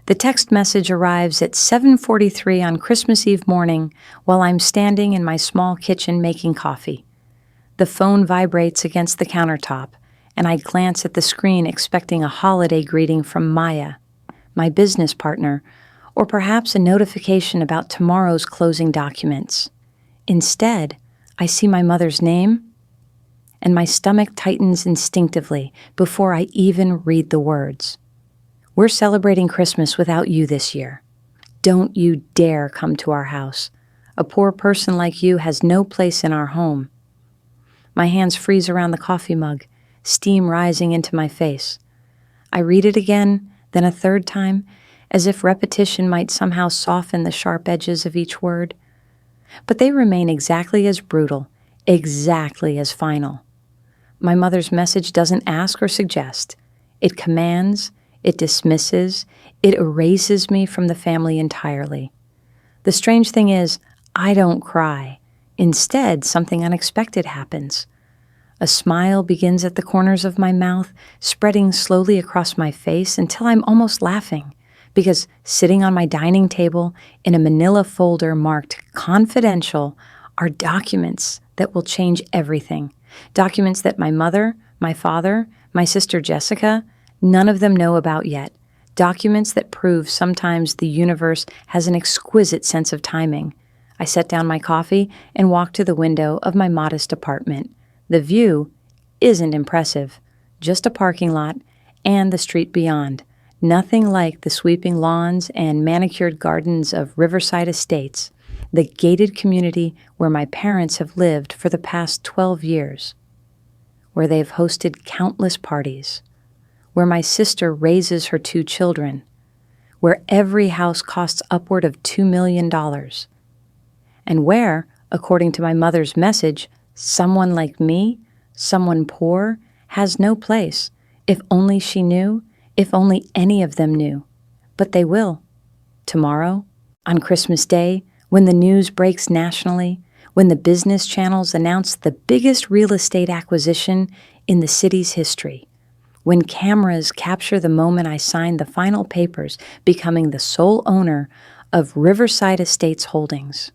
The text message arrives at 7:43 on Christmas Eve morning while I'm standing in my small kitchen making coffee. The phone vibrates against the countertop, and I glance at the screen expecting a holiday greeting from Maya, my business partner, or perhaps a notification about tomorrow's closing documents. Instead, I see my mother's name, and my stomach tightens instinctively before I even read the words. We're celebrating Christmas without you this year. Don't you dare come to our house. A poor person like you has no place in our home. My hands freeze around the coffee mug, steam rising into my face. I read it again, then a third time, as if repetition might somehow soften the sharp edges of each word. But they remain exactly as brutal, exactly as final. My mother's message doesn't ask or suggest. It commands, it dismisses, it erases me from the family entirely. The strange thing is, I don't cry. Instead, something unexpected happens. A smile begins at the corners of my mouth, spreading slowly across my face until I'm almost laughing, because sitting on my dining table in a manila folder marked confidential are documents that will change everything. Documents that my mother, my father, my sister Jessica, none of them know about yet. Documents that prove sometimes the universe has an exquisite sense of timing. I set down my coffee and walked to the window of my modest apartment. The view isn't impressive, just a parking lot and the street beyond. Nothing like the sweeping lawns and manicured gardens of Riverside Estates, the gated community where my parents have lived for the past 12 years, where they've hosted countless parties, where my sister raises her 2 children, where every house costs upward of $2 million, and where, according to my mother's message, someone like me, someone poor, has no place. If only she knew, if only any of them knew. But they will. Tomorrow, on Christmas Day, when the news breaks nationally, when the business channels announce the biggest real estate acquisition in the city's history, when cameras capture the moment I signed the final papers becoming the sole owner of Riverside Estates Holdings,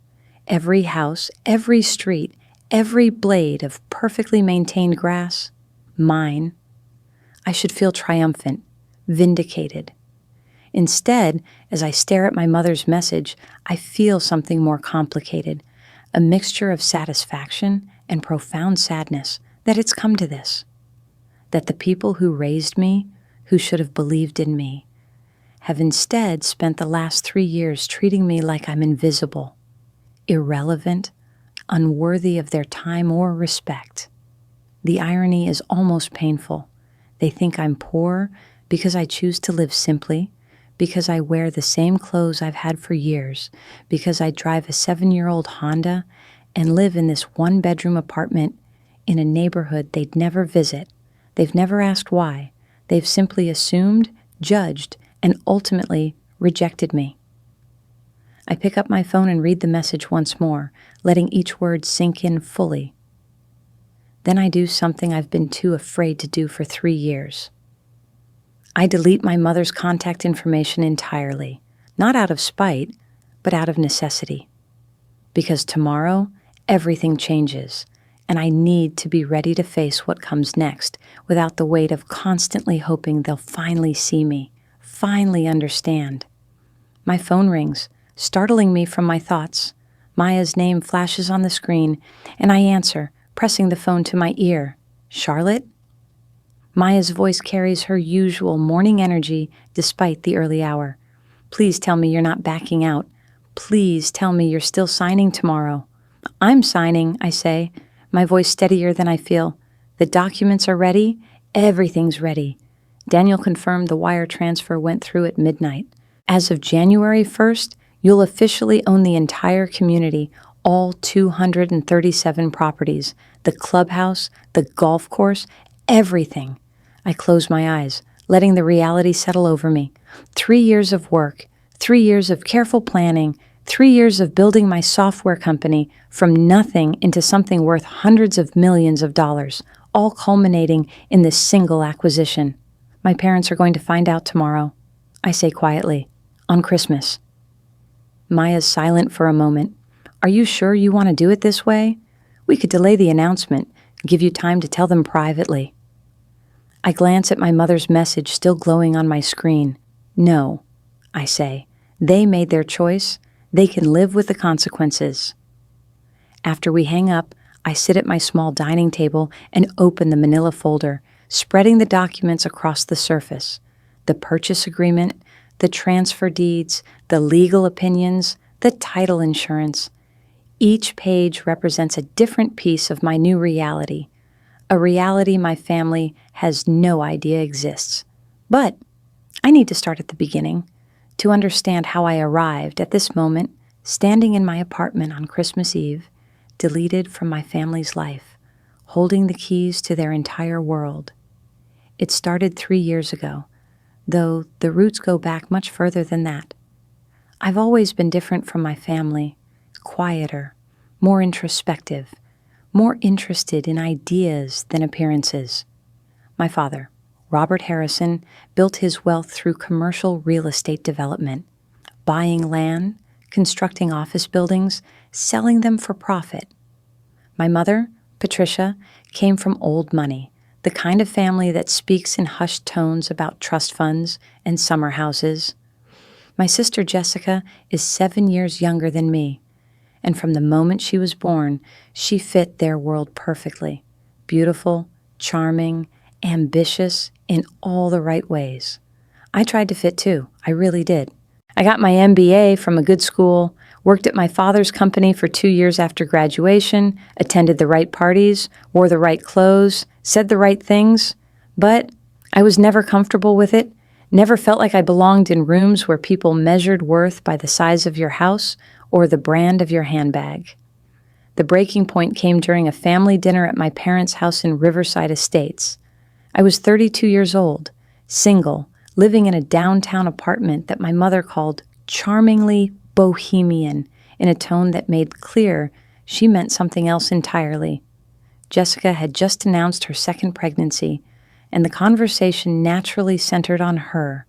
every house, every street, every blade of perfectly maintained grass, mine, I should feel triumphant, vindicated. Instead, as I stare at my mother's message, I feel something more complicated, a mixture of satisfaction and profound sadness that it's come to this, that the people who raised me, who should have believed in me, have instead spent the last 3 years treating me like I'm invisible, irrelevant, unworthy of their time or respect. The irony is almost painful. They think I'm poor because I choose to live simply, because I wear the same clothes I've had for years, because I drive a 7-year-old Honda and live in this 1-bedroom apartment in a neighborhood they'd never visit. They've never asked why. They've simply assumed, judged, and ultimately rejected me. I pick up my phone and read the message once more, letting each word sink in fully. Then I do something I've been too afraid to do for 3 years. I delete my mother's contact information entirely, not out of spite, but out of necessity. Because tomorrow, everything changes, and I need to be ready to face what comes next without the weight of constantly hoping they'll finally see me, finally understand. My phone rings, startling me from my thoughts. Maya's name flashes on the screen, and I answer, pressing the phone to my ear. Charlotte? Maya's voice carries her usual morning energy despite the early hour. Please tell me you're not backing out. Please tell me you're still signing tomorrow. I'm signing, I say, my voice steadier than I feel. The documents are ready. Everything's ready. Daniel confirmed the wire transfer went through at midnight. As of January 1st, you'll officially own the entire community, all 237 properties, the clubhouse, the golf course, everything. I close my eyes, letting the reality settle over me. 3 years of work, 3 years of careful planning, 3 years of building my software company from nothing into something worth hundreds of millions of dollars, all culminating in this single acquisition. My parents are going to find out tomorrow, I say quietly. On Christmas. Maya's silent for a moment. Are you sure you want to do it this way? We could delay the announcement, give you time to tell them privately. I glance at my mother's message still glowing on my screen. No, I say. They made their choice. They can live with the consequences. After we hang up, I sit at my small dining table and open the manila folder, spreading the documents across the surface. The purchase agreement, the transfer deeds, the legal opinions, the title insurance. Each page represents a different piece of my new reality, a reality my family has no idea exists. But I need to start at the beginning to understand how I arrived at this moment, standing in my apartment on Christmas Eve, deleted from my family's life, holding the keys to their entire world. It started 3 years ago, though the roots go back much further than that. I've always been different from my family, quieter, more introspective, more interested in ideas than appearances. My father, Robert Harrison, built his wealth through commercial real estate development, buying land, constructing office buildings, selling them for profit. My mother, Patricia, came from old money, the kind of family that speaks in hushed tones about trust funds and summer houses. My sister Jessica is 7 years younger than me, and from the moment she was born, she fit their world perfectly. Beautiful, charming, ambitious in all the right ways. I tried to fit too, I really did. I got my MBA from a good school, worked at my father's company for 2 years after graduation, attended the right parties, wore the right clothes, said the right things, but I was never comfortable with it, never felt like I belonged in rooms where people measured worth by the size of your house or the brand of your handbag. The breaking point came during a family dinner at my parents' house in Riverside Estates. I was 32 years old, single, living in a downtown apartment that my mother called charmingly bohemian in a tone that made clear she meant something else entirely. Jessica had just announced her second pregnancy, and the conversation naturally centered on her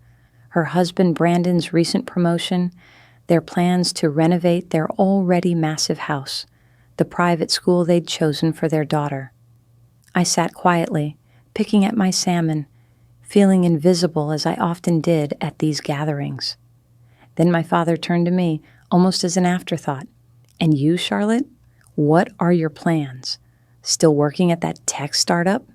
husband Brandon's recent promotion, their plans to renovate their already massive house, the private school they'd chosen for their daughter. I sat quietly, picking at my salmon, feeling invisible as I often did at these gatherings. Then my father turned to me, almost as an afterthought. And you, Charlotte? What are your plans? Still working at that tech startup?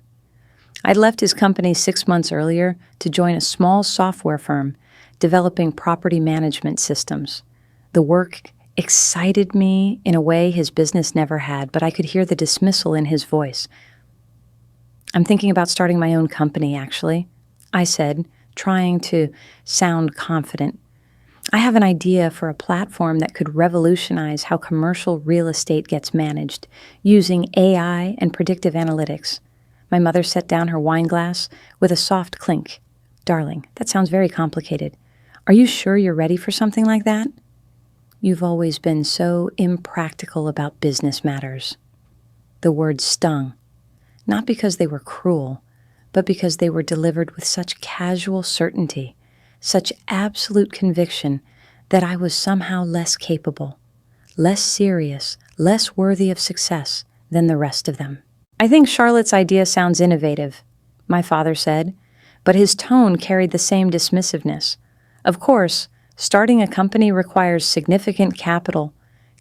I'd left his company 6 months earlier to join a small software firm developing property management systems. The work excited me in a way his business never had, but I could hear the dismissal in his voice. I'm thinking about starting my own company, actually, I said, trying to sound confident. I have an idea for a platform that could revolutionize how commercial real estate gets managed, using AI and predictive analytics. My mother set down her wine glass with a soft clink. Darling, that sounds very complicated. Are you sure you're ready for something like that? You've always been so impractical about business matters. The words stung, not because they were cruel, but because they were delivered with such casual certainty, such absolute conviction that I was somehow less capable, less serious, less worthy of success than the rest of them. I think Charlotte's idea sounds innovative, my father said, but his tone carried the same dismissiveness. Of course, starting a company requires significant capital,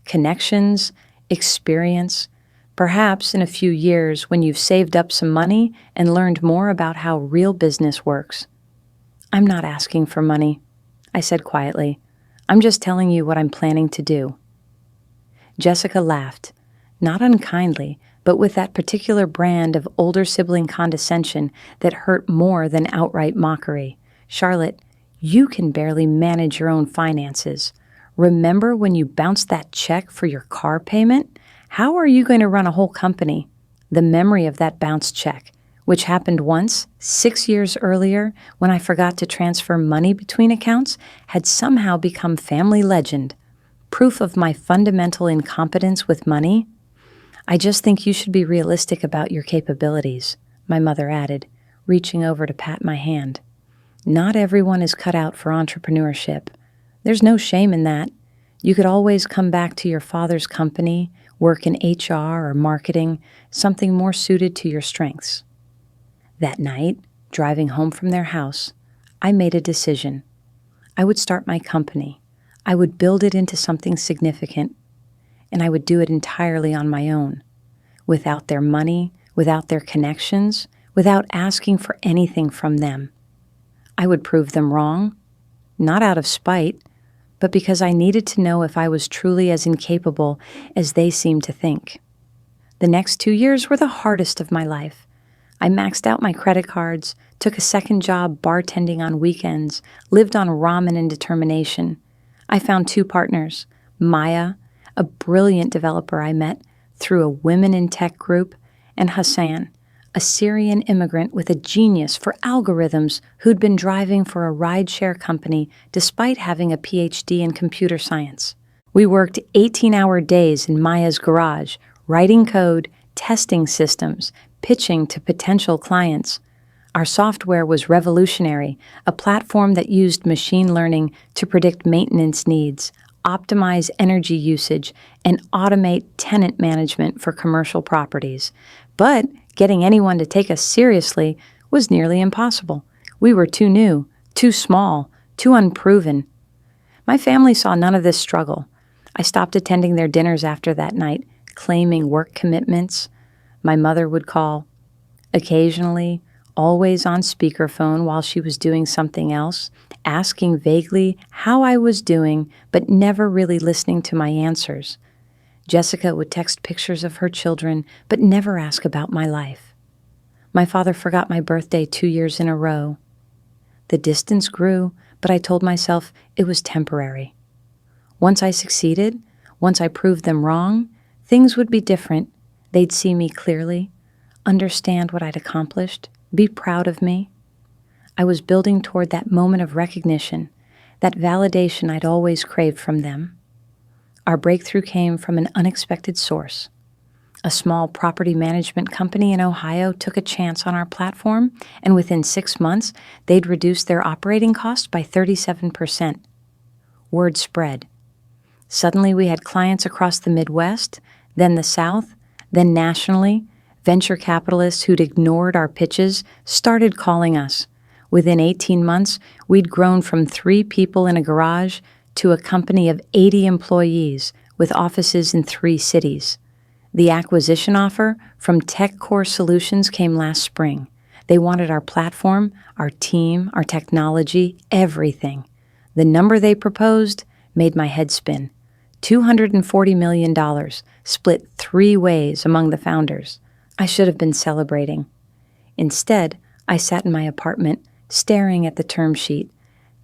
connections, experience. Perhaps in a few years when you've saved up some money and learned more about how real business works. I'm not asking for money, I said quietly. I'm just telling you what I'm planning to do. Jessica laughed, not unkindly, but with that particular brand of older sibling condescension that hurt more than outright mockery. Charlotte, you can barely manage your own finances. Remember when you bounced that check for your car payment? How are you going to run a whole company? The memory of that bounced check, which happened once, 6 years earlier, when I forgot to transfer money between accounts, had somehow become family legend. Proof of my fundamental incompetence with money? I just think you should be realistic about your capabilities, my mother added, reaching over to pat my hand. Not everyone is cut out for entrepreneurship. There's no shame in that. You could always come back to your father's company, work in HR or marketing, something more suited to your strengths. That night, driving home from their house, I made a decision. I would start my company. I would build it into something significant, and I would do it entirely on my own, without their money, without their connections, without asking for anything from them. I would prove them wrong, not out of spite, but because I needed to know if I was truly as incapable as they seemed to think. The next 2 years were the hardest of my life. I maxed out my credit cards, took a second job bartending on weekends, lived on ramen and determination. I found 2 partners, Maya, a brilliant developer I met through a women in tech group, and Hassan, a Syrian immigrant with a genius for algorithms who'd been driving for a rideshare company despite having a PhD in computer science. We worked 18-hour days in Maya's garage, writing code, testing systems, pitching to potential clients. Our software was revolutionary, a platform that used machine learning to predict maintenance needs, optimize energy usage, and automate tenant management for commercial properties. But getting anyone to take us seriously was nearly impossible. We were too new, too small, too unproven. My family saw none of this struggle. I stopped attending their dinners after that night, claiming work commitments. My mother would call, occasionally, always on speakerphone while she was doing something else, asking vaguely how I was doing, but never really listening to my answers. Jessica would text pictures of her children, but never ask about my life. My father forgot my birthday 2 years in a row. The distance grew, but I told myself it was temporary. Once I succeeded, once I proved them wrong, things would be different. They'd see me clearly, understand what I'd accomplished, be proud of me. I was building toward that moment of recognition, that validation I'd always craved from them. Our breakthrough came from an unexpected source. A small property management company in Ohio took a chance on our platform, and within 6 months, they'd reduced their operating costs by 37%. Word spread. Suddenly, we had clients across the Midwest, then the South, then nationally. Venture capitalists who'd ignored our pitches started calling us. Within 18 months, we'd grown from 3 people in a garage to a company of 80 employees with offices in 3 cities. The acquisition offer from TechCore Solutions came last spring. They wanted our platform, our team, our technology, everything. The number they proposed made my head spin. $240 million, split 3 ways among the founders. I should have been celebrating. Instead, I sat in my apartment, staring at the term sheet,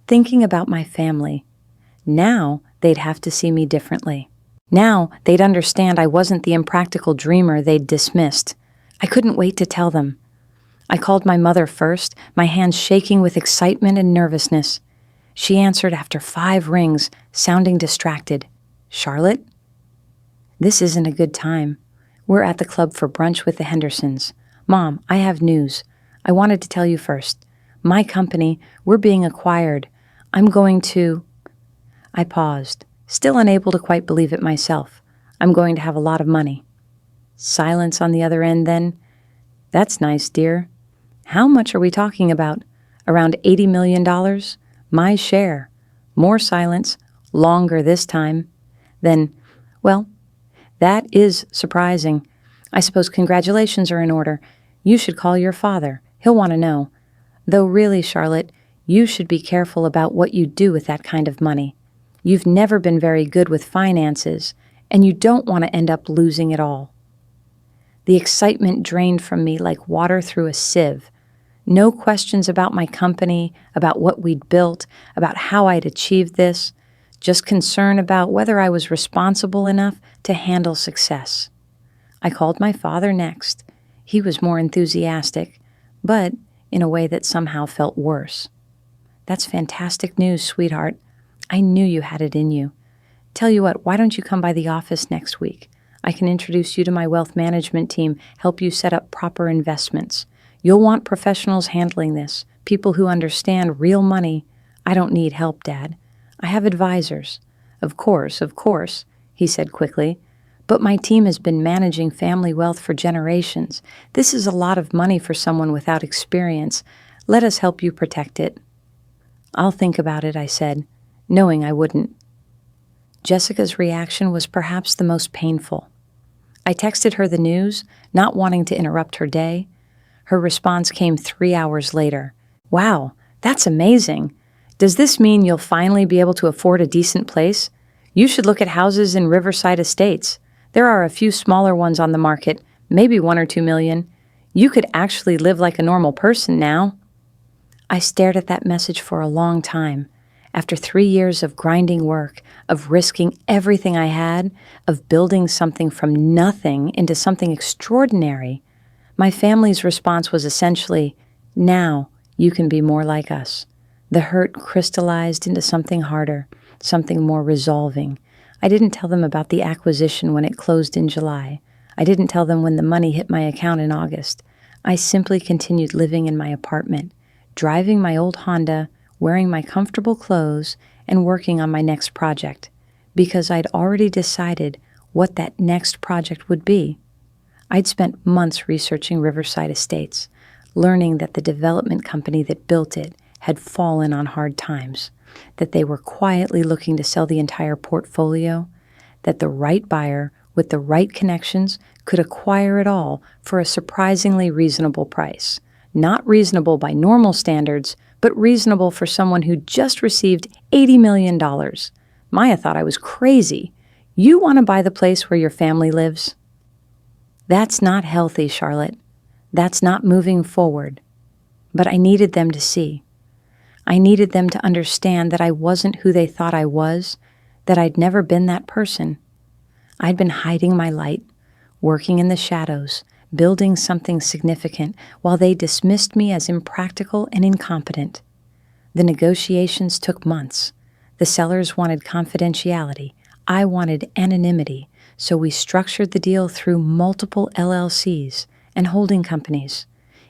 thinking about my family. Now, they'd have to see me differently. Now, they'd understand I wasn't the impractical dreamer they'd dismissed. I couldn't wait to tell them. I called my mother first, my hands shaking with excitement and nervousness. She answered after 5 rings, sounding distracted. "Charlotte?" "This isn't a good time. We're at the club for brunch with the Hendersons. Mom, I have news. I wanted to tell you first. My company, we're being acquired. I'm going to—" I paused, still unable to quite believe it myself. "I'm going to have a lot of money." Silence on the other end then. "That's nice, dear. How much are we talking about? Around $80 million? My share." More silence, longer this time. Then, "Well, that is surprising. I suppose congratulations are in order. You should call your father. He'll want to know. Though really, Charlotte, you should be careful about what you do with that kind of money. You've never been very good with finances, and you don't want to end up losing it all." The excitement drained from me like water through a sieve. No questions about my company, about what we'd built, about how I'd achieved this. Just concern about whether I was responsible enough to handle success. I called my father next. He was more enthusiastic, but in a way that somehow felt worse. "That's fantastic news, sweetheart. I knew you had it in you. Tell you what, why don't you come by the office next week? I can introduce you to my wealth management team, help you set up proper investments. You'll want professionals handling this, people who understand real money. I don't need help, Dad. I have advisors. Of course, he said quickly. But my team has been managing family wealth for generations. This is a lot of money for someone without experience. Let us help you protect it. I'll think about it, I said, knowing I wouldn't. Jessica's reaction was perhaps the most painful. I texted her the news, not wanting to interrupt her day. Her response came 3 hours later. Wow, that's amazing. Does this mean you'll finally be able to afford a decent place? You should look at houses in Riverside Estates. There are a few smaller ones on the market, maybe 1 or 2 million. You could actually live like a normal person now. I stared at that message for a long time. After 3 years of grinding work, of risking everything I had, of building something from nothing into something extraordinary, my family's response was essentially, now you can be more like us. The hurt crystallized into something harder, something more resolving. I didn't tell them about the acquisition when it closed in July. I didn't tell them when the money hit my account in August. I simply continued living in my apartment, driving my old Honda, wearing my comfortable clothes, and working on my next project, because I'd already decided what that next project would be. I'd spent months researching Riverside Estates, learning that the development company that built it had fallen on hard times, that they were quietly looking to sell the entire portfolio, that the right buyer with the right connections could acquire it all for a surprisingly reasonable price. Not reasonable by normal standards, but reasonable for someone who just received $80 million. Maya thought I was crazy. You want to buy the place where your family lives? That's not healthy, Charlotte. That's not moving forward. But I needed them to see. I needed them to understand that I wasn't who they thought I was, that I'd never been that person. I'd been hiding my light, working in the shadows, building something significant, while they dismissed me as impractical and incompetent. The negotiations took months. The sellers wanted confidentiality. I wanted anonymity, so we structured the deal through multiple LLCs and holding companies.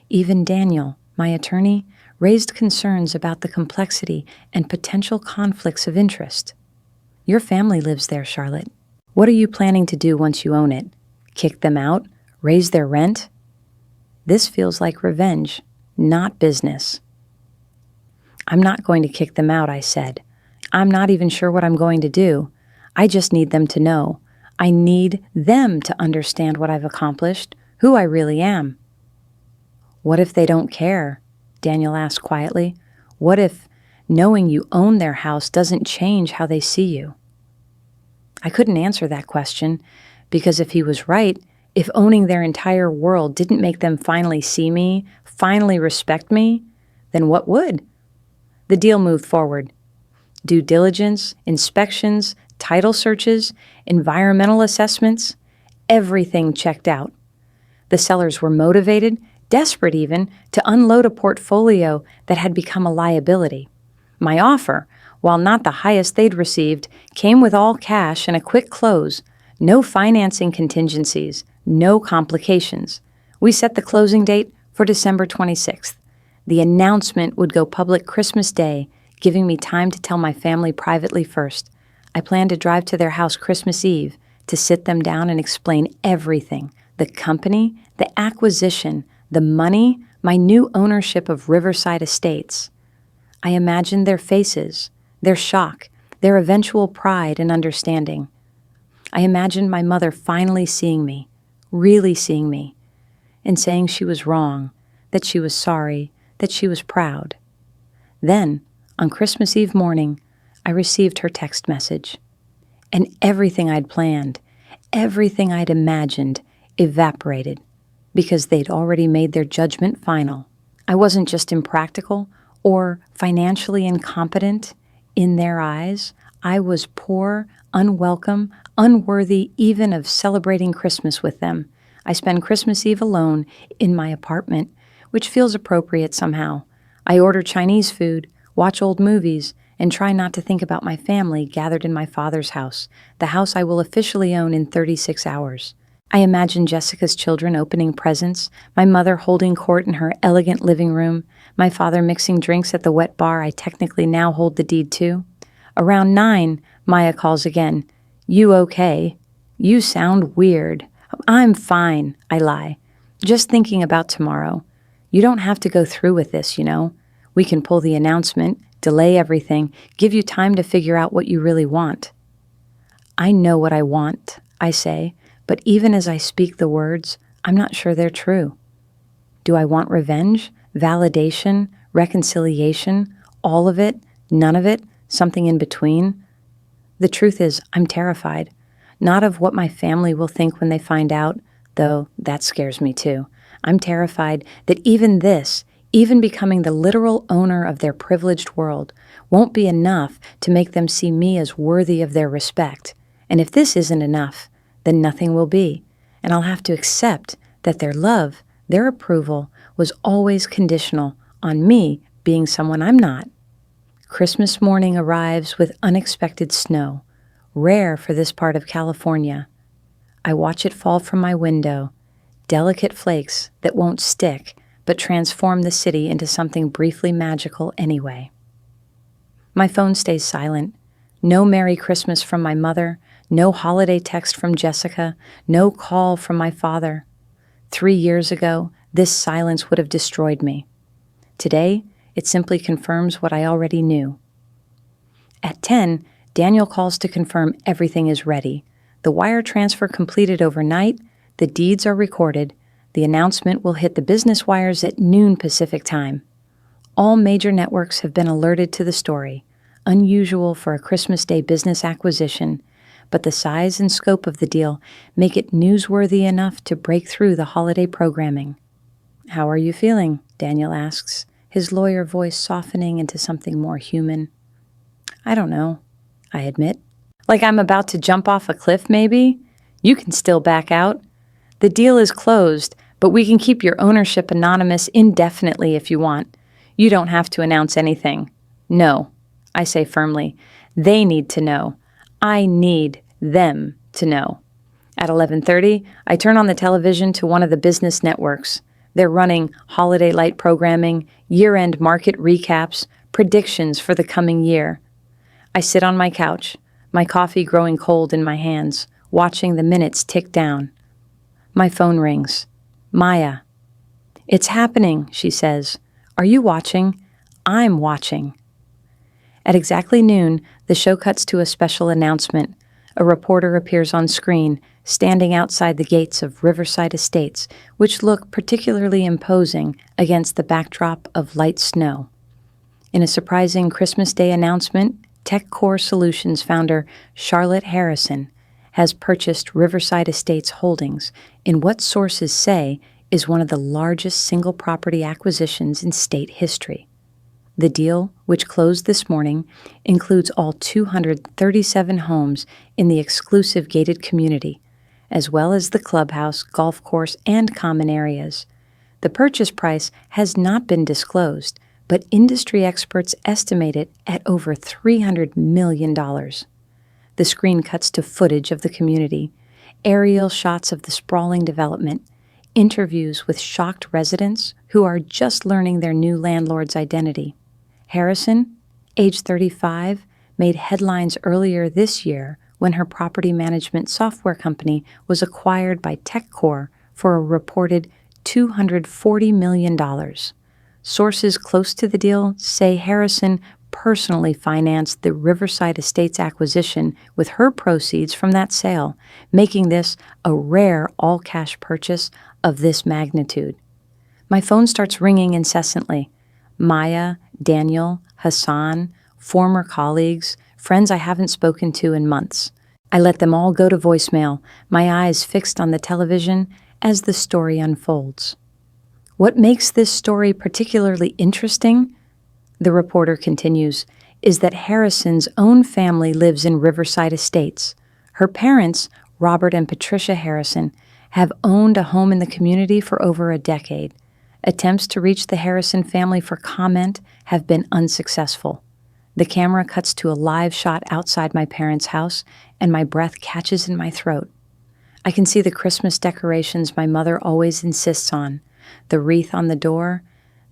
Even Daniel, my attorney, raised concerns about the complexity and potential conflicts of interest. Your family lives there, Charlotte. What are you planning to do once you own it? Kick them out? Raise their rent? This feels like revenge, not business. I'm not going to kick them out, I said. I'm not even sure what I'm going to do. I just need them to know. I need them to understand what I've accomplished, who I really am. What if they don't care? Daniel asked quietly. What if knowing you own their house doesn't change how they see you? I couldn't answer that question, because if he was right, if owning their entire world didn't make them finally see me, finally respect me, then what would? The deal moved forward. Due diligence, inspections, title searches, environmental assessments, everything checked out. The sellers were motivated, desperate even, to unload a portfolio that had become a liability. My offer, while not the highest they'd received, came with all cash and a quick close, no financing contingencies, no complications. We set the closing date for December 26th. The announcement would go public Christmas Day, giving me time to tell my family privately first. I planned to drive to their house Christmas Eve to sit them down and explain everything, the company, the acquisition, the money, my new ownership of Riverside Estates. I imagined their faces, their shock, their eventual pride and understanding. I imagined my mother finally seeing me, really seeing me, and saying she was wrong, that she was sorry, that she was proud. Then, on Christmas Eve morning, I received her text message. And everything I'd planned, everything I'd imagined, evaporated, because they'd already made their judgment final. I wasn't just impractical or financially incompetent. In their eyes, I was poor, unwelcome, unworthy even of celebrating Christmas with them. I spend Christmas Eve alone in my apartment, which feels appropriate somehow. I order Chinese food, watch old movies, and try not to think about my family gathered in my father's house, the house I will officially own in 36 hours. I imagine Jessica's children opening presents, my mother holding court in her elegant living room, my father mixing drinks at the wet bar I technically now hold the deed to. Around 9, Maya calls again. You okay? You sound weird. I'm fine, I lie. Just thinking about tomorrow. You don't have to go through with this, you know. We can pull the announcement, delay everything, give you time to figure out what you really want. I know what I want, I say, but even as I speak the words, I'm not sure they're true. Do I want revenge, validation, reconciliation, all of it, none of it, something in between? The truth is, I'm terrified. Not of what my family will think when they find out, though that scares me too. I'm terrified that even this, even becoming the literal owner of their privileged world, won't be enough to make them see me as worthy of their respect. And if this isn't enough, then nothing will be. And I'll have to accept that their love, their approval, was always conditional on me being someone I'm not. Christmas morning arrives with unexpected snow, rare for this part of California. I watch it fall from my window, delicate flakes that won't stick but transform the city into something briefly magical anyway. My phone stays silent. No Merry Christmas from my mother, no holiday text from Jessica, no call from my father. 3 years ago, this silence would have destroyed me. Today, it simply confirms what I already knew. At 10, Daniel calls to confirm everything is ready. The wire transfer completed overnight, the deeds are recorded, the announcement will hit the business wires at noon Pacific time. All major networks have been alerted to the story, unusual for a Christmas Day business acquisition, but the size and scope of the deal make it newsworthy enough to break through the holiday programming. How are you feeling? Daniel asks, his lawyer voice softening into something more human. I don't know, I admit. Like I'm about to jump off a cliff, maybe? You can still back out. The deal is closed, but we can keep your ownership anonymous indefinitely if you want. You don't have to announce anything. No, I say firmly. They need to know. I need them to know. At 11:30, I turn on the television to one of the business networks. They're running holiday light programming, year-end market recaps, predictions for the coming year. I sit on my couch, my coffee growing cold in my hands, watching the minutes tick down. My phone rings. Maya. It's happening, she says. Are you watching? I'm watching. At exactly noon, the show cuts to a special announcement. A reporter appears on screen, standing outside the gates of Riverside Estates, which look particularly imposing against the backdrop of light snow. In a surprising Christmas Day announcement, TechCore Solutions founder Charlotte Harrison has purchased Riverside Estates Holdings in what sources say is one of the largest single property acquisitions in state history. The deal, which closed this morning, includes all 237 homes in the exclusive gated community, as well as the clubhouse, golf course, and common areas. The purchase price has not been disclosed, but industry experts estimate it at over $300 million. The screen cuts to footage of the community, aerial shots of the sprawling development, interviews with shocked residents who are just learning their new landlord's identity. Harrison, age 35, made headlines earlier this year when her property management software company was acquired by TechCore for a reported $240 million. Sources close to the deal say Harrison personally financed the Riverside Estates acquisition with her proceeds from that sale, making this a rare all-cash purchase of this magnitude. My phone starts ringing incessantly. Maya, Daniel, Hassan, former colleagues, friends I haven't spoken to in months. I let them all go to voicemail, my eyes fixed on the television as the story unfolds. What makes this story particularly interesting, the reporter continues, is that Harrison's own family lives in Riverside Estates. Her parents, Robert and Patricia Harrison, have owned a home in the community for over a decade. Attempts to reach the Harrison family for comment have been unsuccessful. The camera cuts to a live shot outside my parents' house, and my breath catches in my throat. I can see the Christmas decorations my mother always insists on, the wreath on the door,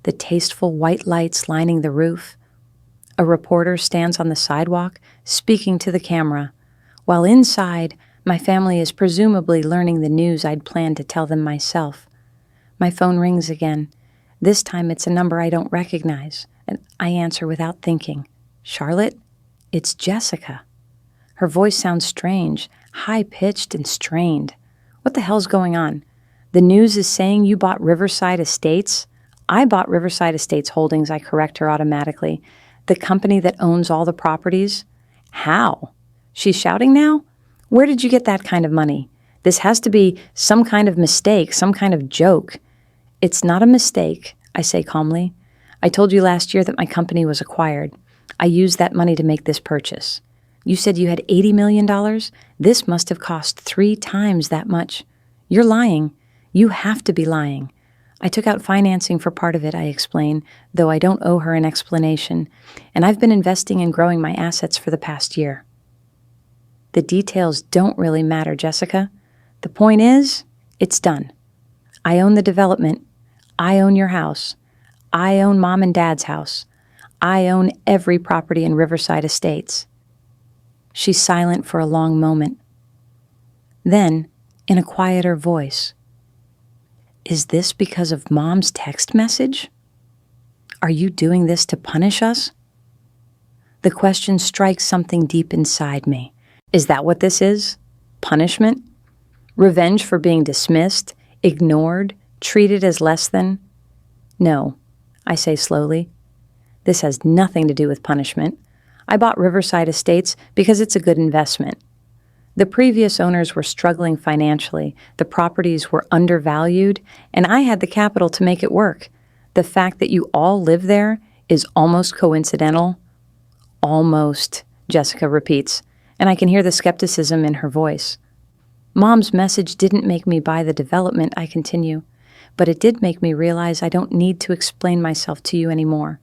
the tasteful white lights lining the roof. A reporter stands on the sidewalk, speaking to the camera, while inside, my family is presumably learning the news I'd planned to tell them myself. My phone rings again. This time it's a number I don't recognize, and I answer without thinking. Charlotte? It's Jessica. Her voice sounds strange, high-pitched and strained. What the hell's going on? The news is saying you bought Riverside Estates? I bought Riverside Estates Holdings, I correct her automatically. The company that owns all the properties? How? She's shouting now? Where did you get that kind of money? This has to be some kind of mistake, some kind of joke. It's not a mistake, I say calmly. I told you last year that my company was acquired. I used that money to make this purchase. You said you had $80 million? This must have cost 3 times that much. You're lying. You have to be lying. I took out financing for part of it, I explain, though I don't owe her an explanation, and I've been investing and growing my assets for the past year. The details don't really matter, Jessica. The point is, it's done. I own the development. I own your house. I own Mom and Dad's house. I own every property in Riverside Estates. She's silent for a long moment. Then, in a quieter voice, is this because of Mom's text message? Are you doing this to punish us? The question strikes something deep inside me. Is that what this is? Punishment? Revenge for being dismissed, ignored, treated as less than? No, I say slowly. This has nothing to do with punishment. I bought Riverside Estates because it's a good investment. The previous owners were struggling financially, the properties were undervalued, and I had the capital to make it work. The fact that you all live there is almost coincidental. Almost, Jessica repeats, and I can hear the skepticism in her voice. Mom's message didn't make me buy the development, I continue, but it did make me realize I don't need to explain myself to you anymore.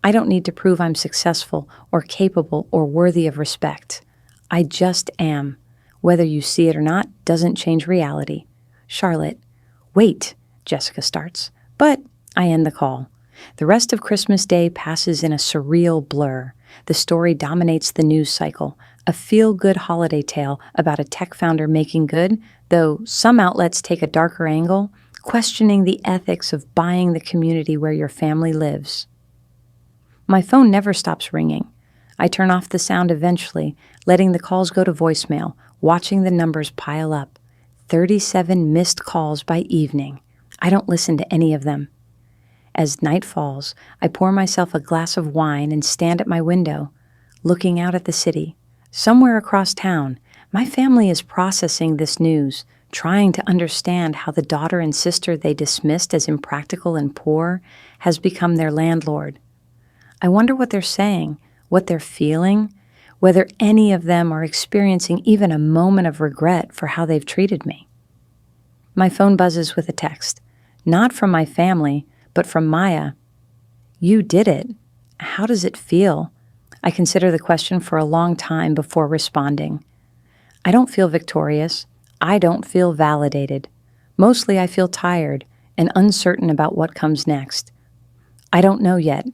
I don't need to prove I'm successful or capable or worthy of respect. I just am. Whether you see it or not doesn't change reality. Charlotte, wait, Jessica starts. But I end the call. The rest of Christmas Day passes in a surreal blur. The story dominates the news cycle, a feel-good holiday tale about a tech founder making good, though some outlets take a darker angle, questioning the ethics of buying the community where your family lives. My phone never stops ringing. I turn off the sound eventually, letting the calls go to voicemail, watching the numbers pile up. 37 missed calls by evening. I don't listen to any of them. As night falls, I pour myself a glass of wine and stand at my window, looking out at the city. Somewhere across town, my family is processing this news, trying to understand how the daughter and sister they dismissed as impractical and poor has become their landlord. I wonder what they're saying, what they're feeling, whether any of them are experiencing even a moment of regret for how they've treated me. My phone buzzes with a text, not from my family, but from Maya. You did it. How does it feel? I consider the question for a long time before responding. I don't feel victorious. I don't feel validated. Mostly I feel tired and uncertain about what comes next. I don't know yet,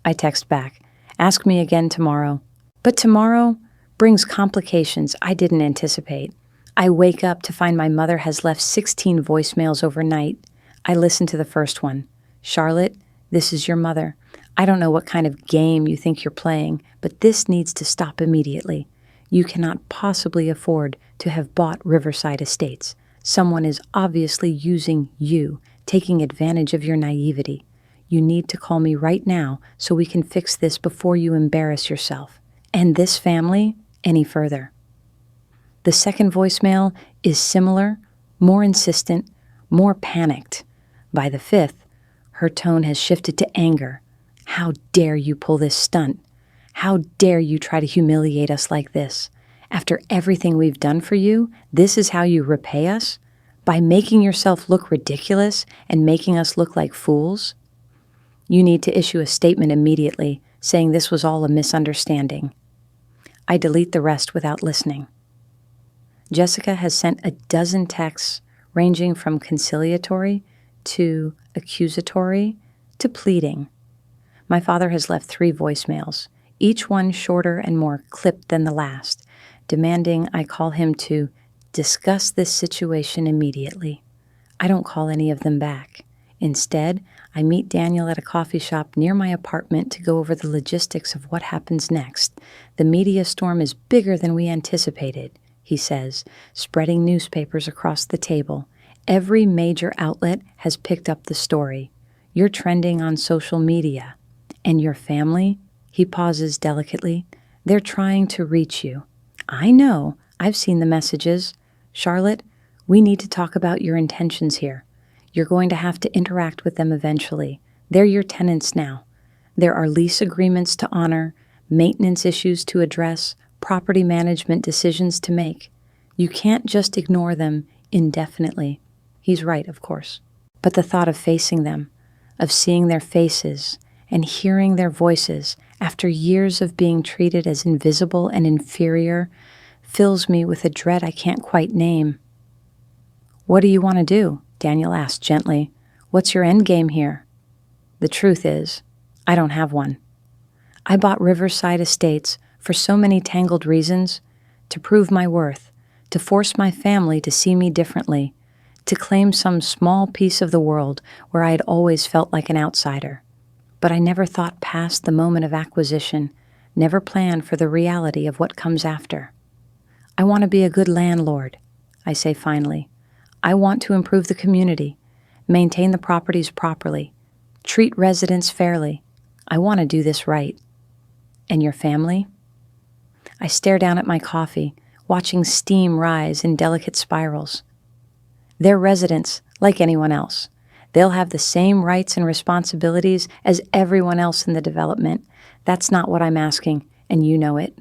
I text back. Ask me again tomorrow. But tomorrow brings complications I didn't anticipate. I wake up to find my mother has left 16 voicemails overnight. I listen to the first one. Charlotte, this is your mother. I don't know what kind of game you think you're playing, but this needs to stop immediately. You cannot possibly afford to have bought Riverside Estates. Someone is obviously using you, taking advantage of your naivety. You need to call me right now so we can fix this before you embarrass yourself and this family any further. The second voicemail is similar, more insistent, more panicked. By the fifth, her tone has shifted to anger. How dare you pull this stunt? How dare you try to humiliate us like this? After everything we've done for you, this is how you repay us? By making yourself look ridiculous and making us look like fools? You need to issue a statement immediately, saying this was all a misunderstanding. I delete the rest without listening. Jessica has sent a dozen texts ranging from conciliatory to accusatory to pleading. My father has left 3 voicemails, each one shorter and more clipped than the last, demanding I call him to discuss this situation immediately. I don't call any of them back. Instead, I meet Daniel at a coffee shop near my apartment to go over the logistics of what happens next. The media storm is bigger than we anticipated, he says, spreading newspapers across the table. Every major outlet has picked up the story. You're trending on social media. And your family? He pauses delicately. They're trying to reach you. I know. I've seen the messages. Charlotte, we need to talk about your intentions here. You're going to have to interact with them eventually. They're your tenants now. There are lease agreements to honor, maintenance issues to address, property management decisions to make. You can't just ignore them indefinitely. He's right, of course. But the thought of facing them, of seeing their faces and hearing their voices after years of being treated as invisible and inferior fills me with a dread I can't quite name. What do you want to do? Daniel asked gently. What's your end game here? The truth is, I don't have one. I bought Riverside Estates for so many tangled reasons, to prove my worth, to force my family to see me differently, to claim some small piece of the world where I had always felt like an outsider. But I never thought past the moment of acquisition, never planned for the reality of what comes after. I want to be a good landlord, I say finally. I want to improve the community, maintain the properties properly, treat residents fairly. I want to do this right. And your family? I stare down at my coffee, watching steam rise in delicate spirals. They're residents, like anyone else. They'll have the same rights and responsibilities as everyone else in the development. That's not what I'm asking, and you know it.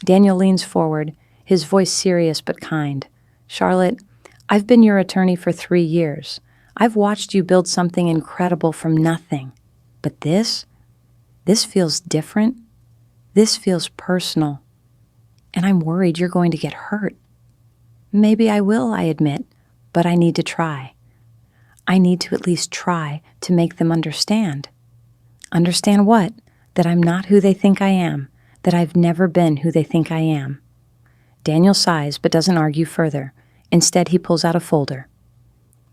Daniel leans forward, his voice serious but kind. Charlotte, I've been your attorney for 3 years. I've watched you build something incredible from nothing. But this feels different. This feels personal. And I'm worried you're going to get hurt. Maybe I will, I admit, but I need to try. I need to at least try to make them understand. Understand what? That I'm not who they think I am, that I've never been who they think I am. Daniel sighs but doesn't argue further. Instead, he pulls out a folder.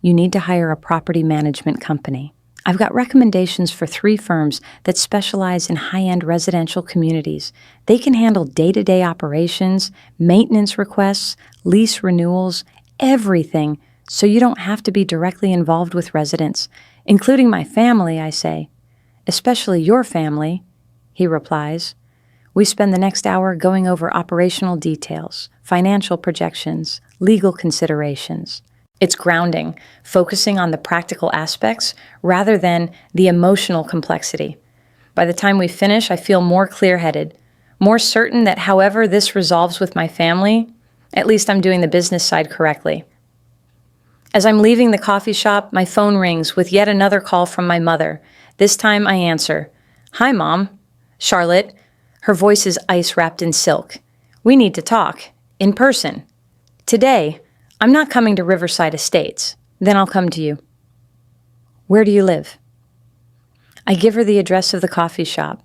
You need to hire a property management company. I've got recommendations for 3 firms that specialize in high-end residential communities. They can handle day-to-day operations, maintenance requests, lease renewals, everything, so you don't have to be directly involved with residents, including my family, I say. Especially your family, he replies. We spend the next hour going over operational details, financial projections, legal considerations. It's grounding, focusing on the practical aspects rather than the emotional complexity. By the time we finish, I feel more clear-headed, more certain that however this resolves with my family, at least I'm doing the business side correctly. As I'm leaving the coffee shop, my phone rings with yet another call from my mother. This time I answer. Hi, Mom. Charlotte. Her voice is ice wrapped in silk. We need to talk. In person. Today. I'm not coming to Riverside Estates. Then I'll come to you. Where do you live? I give her the address of the coffee shop,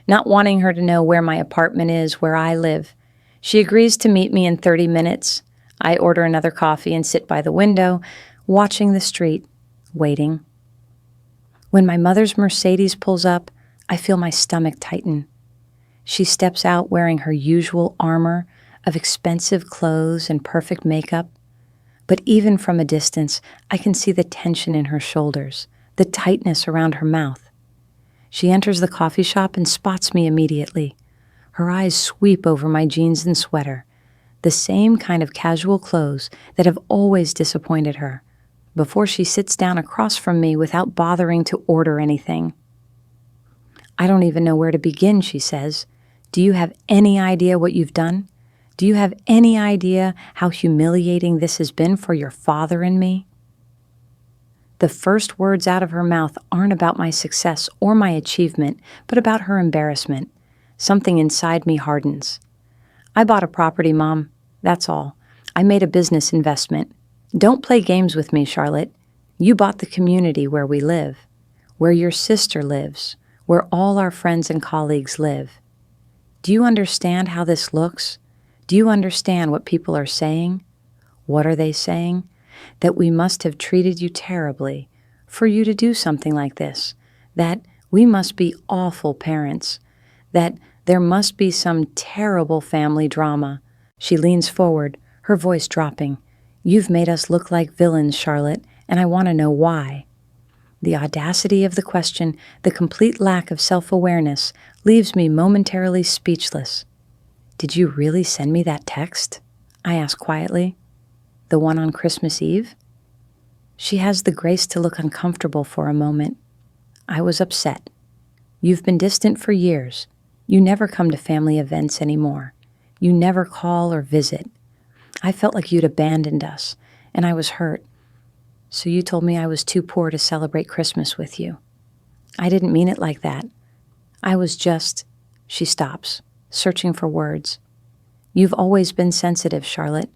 not wanting her to know where my apartment is, where I live. She agrees to meet me in 30 minutes. I order another coffee and sit by the window, watching the street, waiting. When my mother's Mercedes pulls up, I feel my stomach tighten. She steps out wearing her usual armor of expensive clothes and perfect makeup. But even from a distance, I can see the tension in her shoulders, the tightness around her mouth. She enters the coffee shop and spots me immediately. Her eyes sweep over my jeans and sweater, the same kind of casual clothes that have always disappointed her, before she sits down across from me without bothering to order anything. I don't even know where to begin, she says. Do you have any idea what you've done? Do you have any idea how humiliating this has been for your father and me? The first words out of her mouth aren't about my success or my achievement, but about her embarrassment. Something inside me hardens. I bought a property, Mom. That's all. I made a business investment. Don't play games with me, Charlotte. You bought the community where we live, where your sister lives, where all our friends and colleagues live. Do you understand how this looks? Do you understand what people are saying? What are they saying? That we must have treated you terribly for you to do something like this, that we must be awful parents, that there must be some terrible family drama. She leans forward, her voice dropping. You've made us look like villains, Charlotte, and I want to know why. The audacity of the question, the complete lack of self-awareness, leaves me momentarily speechless. Did you really send me that text? I ask quietly. The one on Christmas Eve? She has the grace to look uncomfortable for a moment. I was upset. You've been distant for years. You never come to family events anymore. You never call or visit. I felt like you'd abandoned us, and I was hurt. So you told me I was too poor to celebrate Christmas with you. I didn't mean it like that. I was just... She stops, searching for words. You've always been sensitive, Charlotte.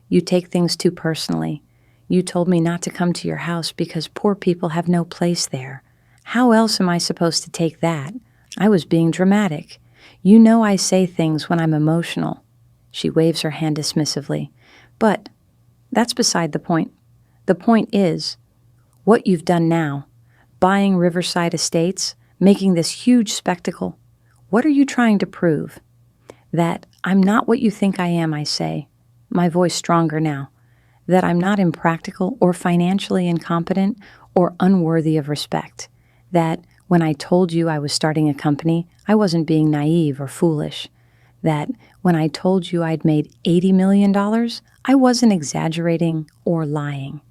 You take things too personally. You told me not to come to your house because poor people have no place there. How else am I supposed to take that? I was being dramatic. You know I say things when I'm emotional. She waves her hand dismissively. But that's beside the point. The point is, what you've done now, buying Riverside Estates, making this huge spectacle, what are you trying to prove? That I'm not what you think I am, I say, my voice stronger now. That I'm not impractical or financially incompetent or unworthy of respect. That when I told you I was starting a company, I wasn't being naive or foolish. That when I told you I'd made $80 million, I wasn't exaggerating or lying.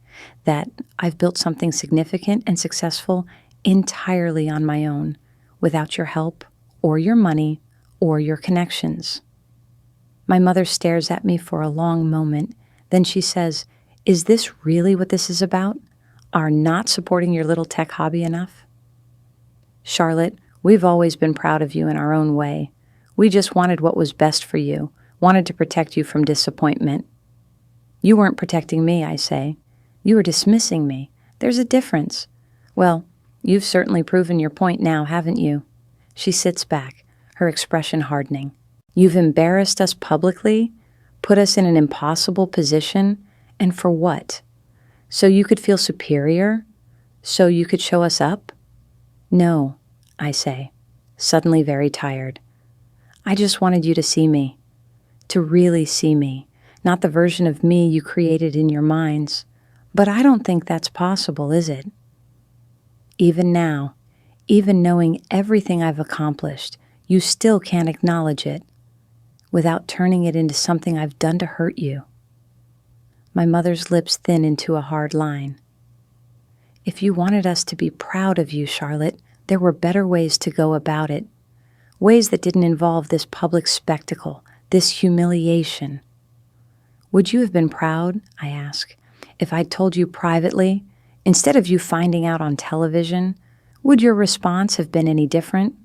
That I've built something significant and successful entirely on my own, without your help or your money or your connections. My mother stares at me for a long moment. Then she says, is this really what this is about? Are not supporting your little tech hobby enough? Charlotte, we've always been proud of you in our own way. We just wanted what was best for you, wanted to protect you from disappointment. You weren't protecting me, I say. You were dismissing me. There's a difference. Well, you've certainly proven your point now, haven't you? She sits back, her expression hardening. You've embarrassed us publicly, put us in an impossible position, and for what? So you could feel superior? So you could show us up? No, I say, suddenly very tired. I just wanted you to see me, to really see me, not the version of me you created in your minds. But I don't think that's possible, is it? Even now, even knowing everything I've accomplished, you still can't acknowledge it without turning it into something I've done to hurt you. My mother's lips thin into a hard line. If you wanted us to be proud of you, Charlotte, there were better ways to go about it. Ways that didn't involve this public spectacle, this humiliation. Would you have been proud, I ask, if I'd told you privately, instead of you finding out on television? Would your response have been any different?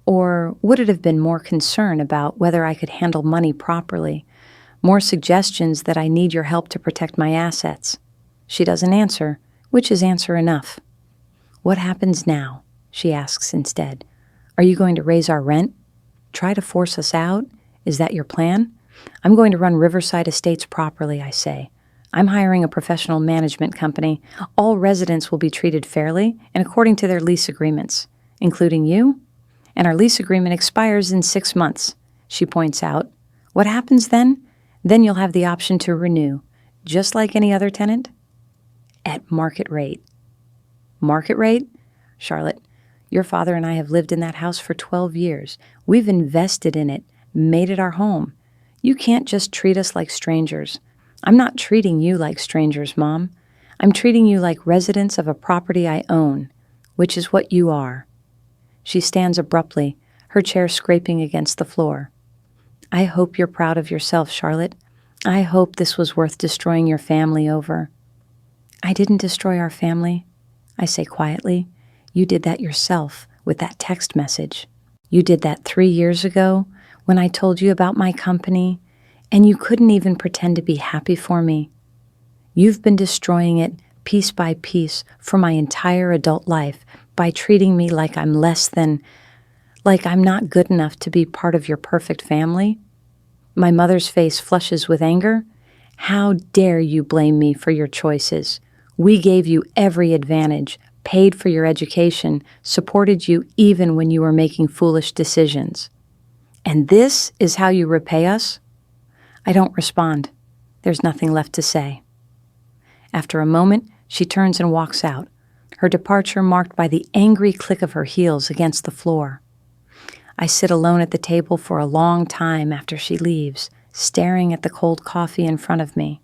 Or would it have been more concern about whether I could handle money properly? More suggestions that I need your help to protect my assets? She doesn't answer, which is answer enough. What happens now? She asks instead. Are you going to raise our rent? Try to force us out? Is that your plan? I'm going to run Riverside Estates properly, I say. I'm hiring a professional management company. All residents will be treated fairly and according to their lease agreements, including you. And our lease agreement expires in 6 months, she points out. What happens then? Then you'll have the option to renew, just like any other tenant, at market rate. Market rate? Charlotte, your father and I have lived in that house for 12 years. We've invested in it, made it our home. You can't just treat us like strangers. I'm not treating you like strangers, Mom. I'm treating you like residents of a property I own, which is what you are. She stands abruptly, her chair scraping against the floor. I hope you're proud of yourself, Charlotte. I hope this was worth destroying your family over. I didn't destroy our family, I say quietly. You did that yourself with that text message. You did that 3 years ago when I told you about my company, and you couldn't even pretend to be happy for me. You've been destroying it piece by piece for my entire adult life, by treating me like I'm less than, like I'm not good enough to be part of your perfect family. My mother's face flushes with anger. How dare you blame me for your choices? We gave you every advantage, paid for your education, supported you even when you were making foolish decisions. And this is how you repay us? I don't respond. There's nothing left to say. After a moment, she turns and walks out, her departure marked by the angry click of her heels against the floor. I sit alone at the table for a long time after she leaves, staring at the cold coffee in front of me.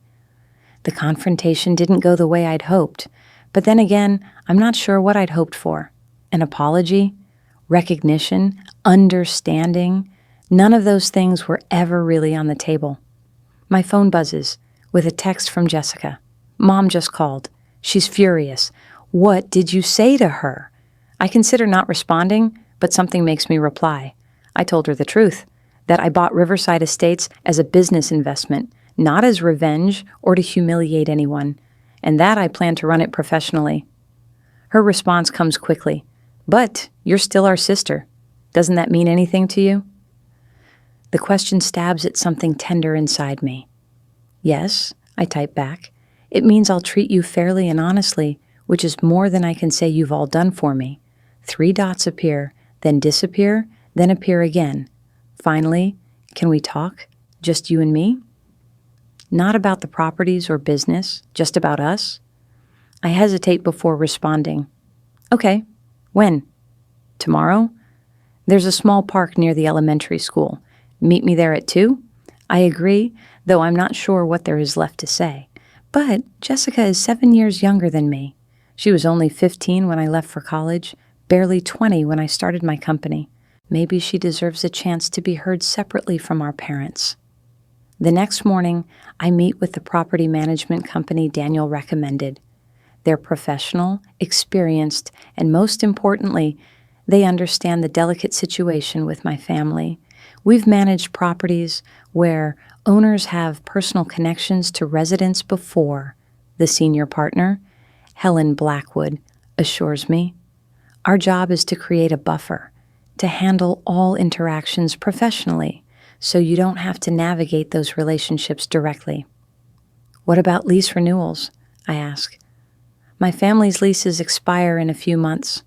The confrontation didn't go the way I'd hoped, but then again, I'm not sure what I'd hoped for. An apology? Recognition? Understanding? None of those things were ever really on the table. My phone buzzes with a text from Jessica. Mom just called. She's furious. What did you say to her? I consider not responding, but something makes me reply. I told her the truth, that I bought Riverside Estates as a business investment, not as revenge or to humiliate anyone, and that I plan to run it professionally. Her response comes quickly. But you're still our sister. Doesn't that mean anything to you? The question stabs at something tender inside me. Yes, I type back. It means I'll treat you fairly and honestly, which is more than I can say you've all done for me. 3 dots appear, then disappear, then appear again. Finally, can we talk? Just you and me? Not about the properties or business, just about us? I hesitate before responding. Okay, when? Tomorrow? There's a small park near the elementary school. Meet me there at 2? I agree, though I'm not sure what there is left to say. But Jessica is 7 years younger than me. She was only 15 when I left for college, barely 20 when I started my company. Maybe she deserves a chance to be heard separately from our parents. The next morning, I meet with the property management company Daniel recommended. They're professional, experienced, and most importantly, they understand the delicate situation with my family. We've managed properties where owners have personal connections to residents before, the senior partner, Helen Blackwood, assures me. Our job is to create a buffer, to handle all interactions professionally, so you don't have to navigate those relationships directly. What about lease renewals? I ask. My family's leases expire in a few months.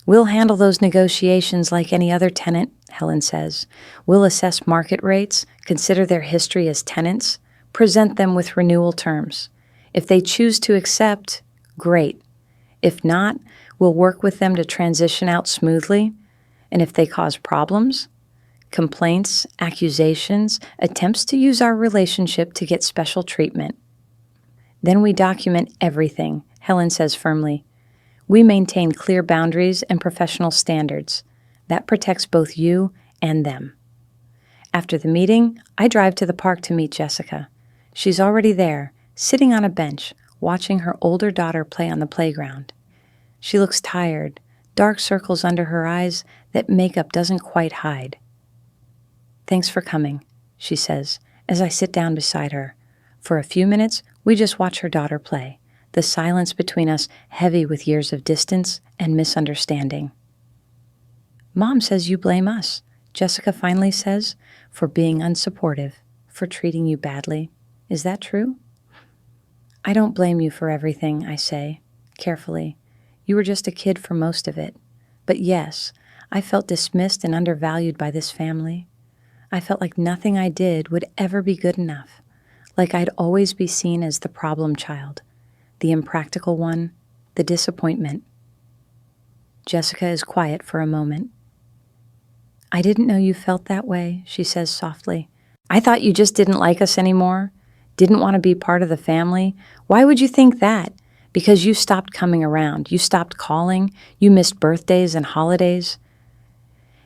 We'll handle those negotiations like any other tenant, Helen says. We'll assess market rates, consider their history as tenants, present them with renewal terms. If they choose to accept, great. If not, we'll work with them to transition out smoothly. And if they cause problems, complaints, accusations, attempts to use our relationship to get special treatment, then we document everything, Helen says firmly. We maintain clear boundaries and professional standards. That protects both you and them. After the meeting, I drive to the park to meet Jessica. She's already there, sitting on a bench, watching her older daughter play on the playground. She looks tired, dark circles under her eyes that makeup doesn't quite hide. Thanks for coming, she says, as I sit down beside her. For a few minutes, we just watch her daughter play, the silence between us heavy with years of distance and misunderstanding. Mom says you blame us, Jessica finally says, for being unsupportive, for treating you badly. Is that true? I don't blame you for everything, I say, carefully. You were just a kid for most of it. But yes, I felt dismissed and undervalued by this family. I felt like nothing I did would ever be good enough, like I'd always be seen as the problem child, the impractical one, the disappointment. Jessica is quiet for a moment. I didn't know you felt that way, she says softly. I thought you just didn't like us anymore, didn't want to be part of the family. Why would you think that? Because you stopped coming around, you stopped calling, you missed birthdays and holidays.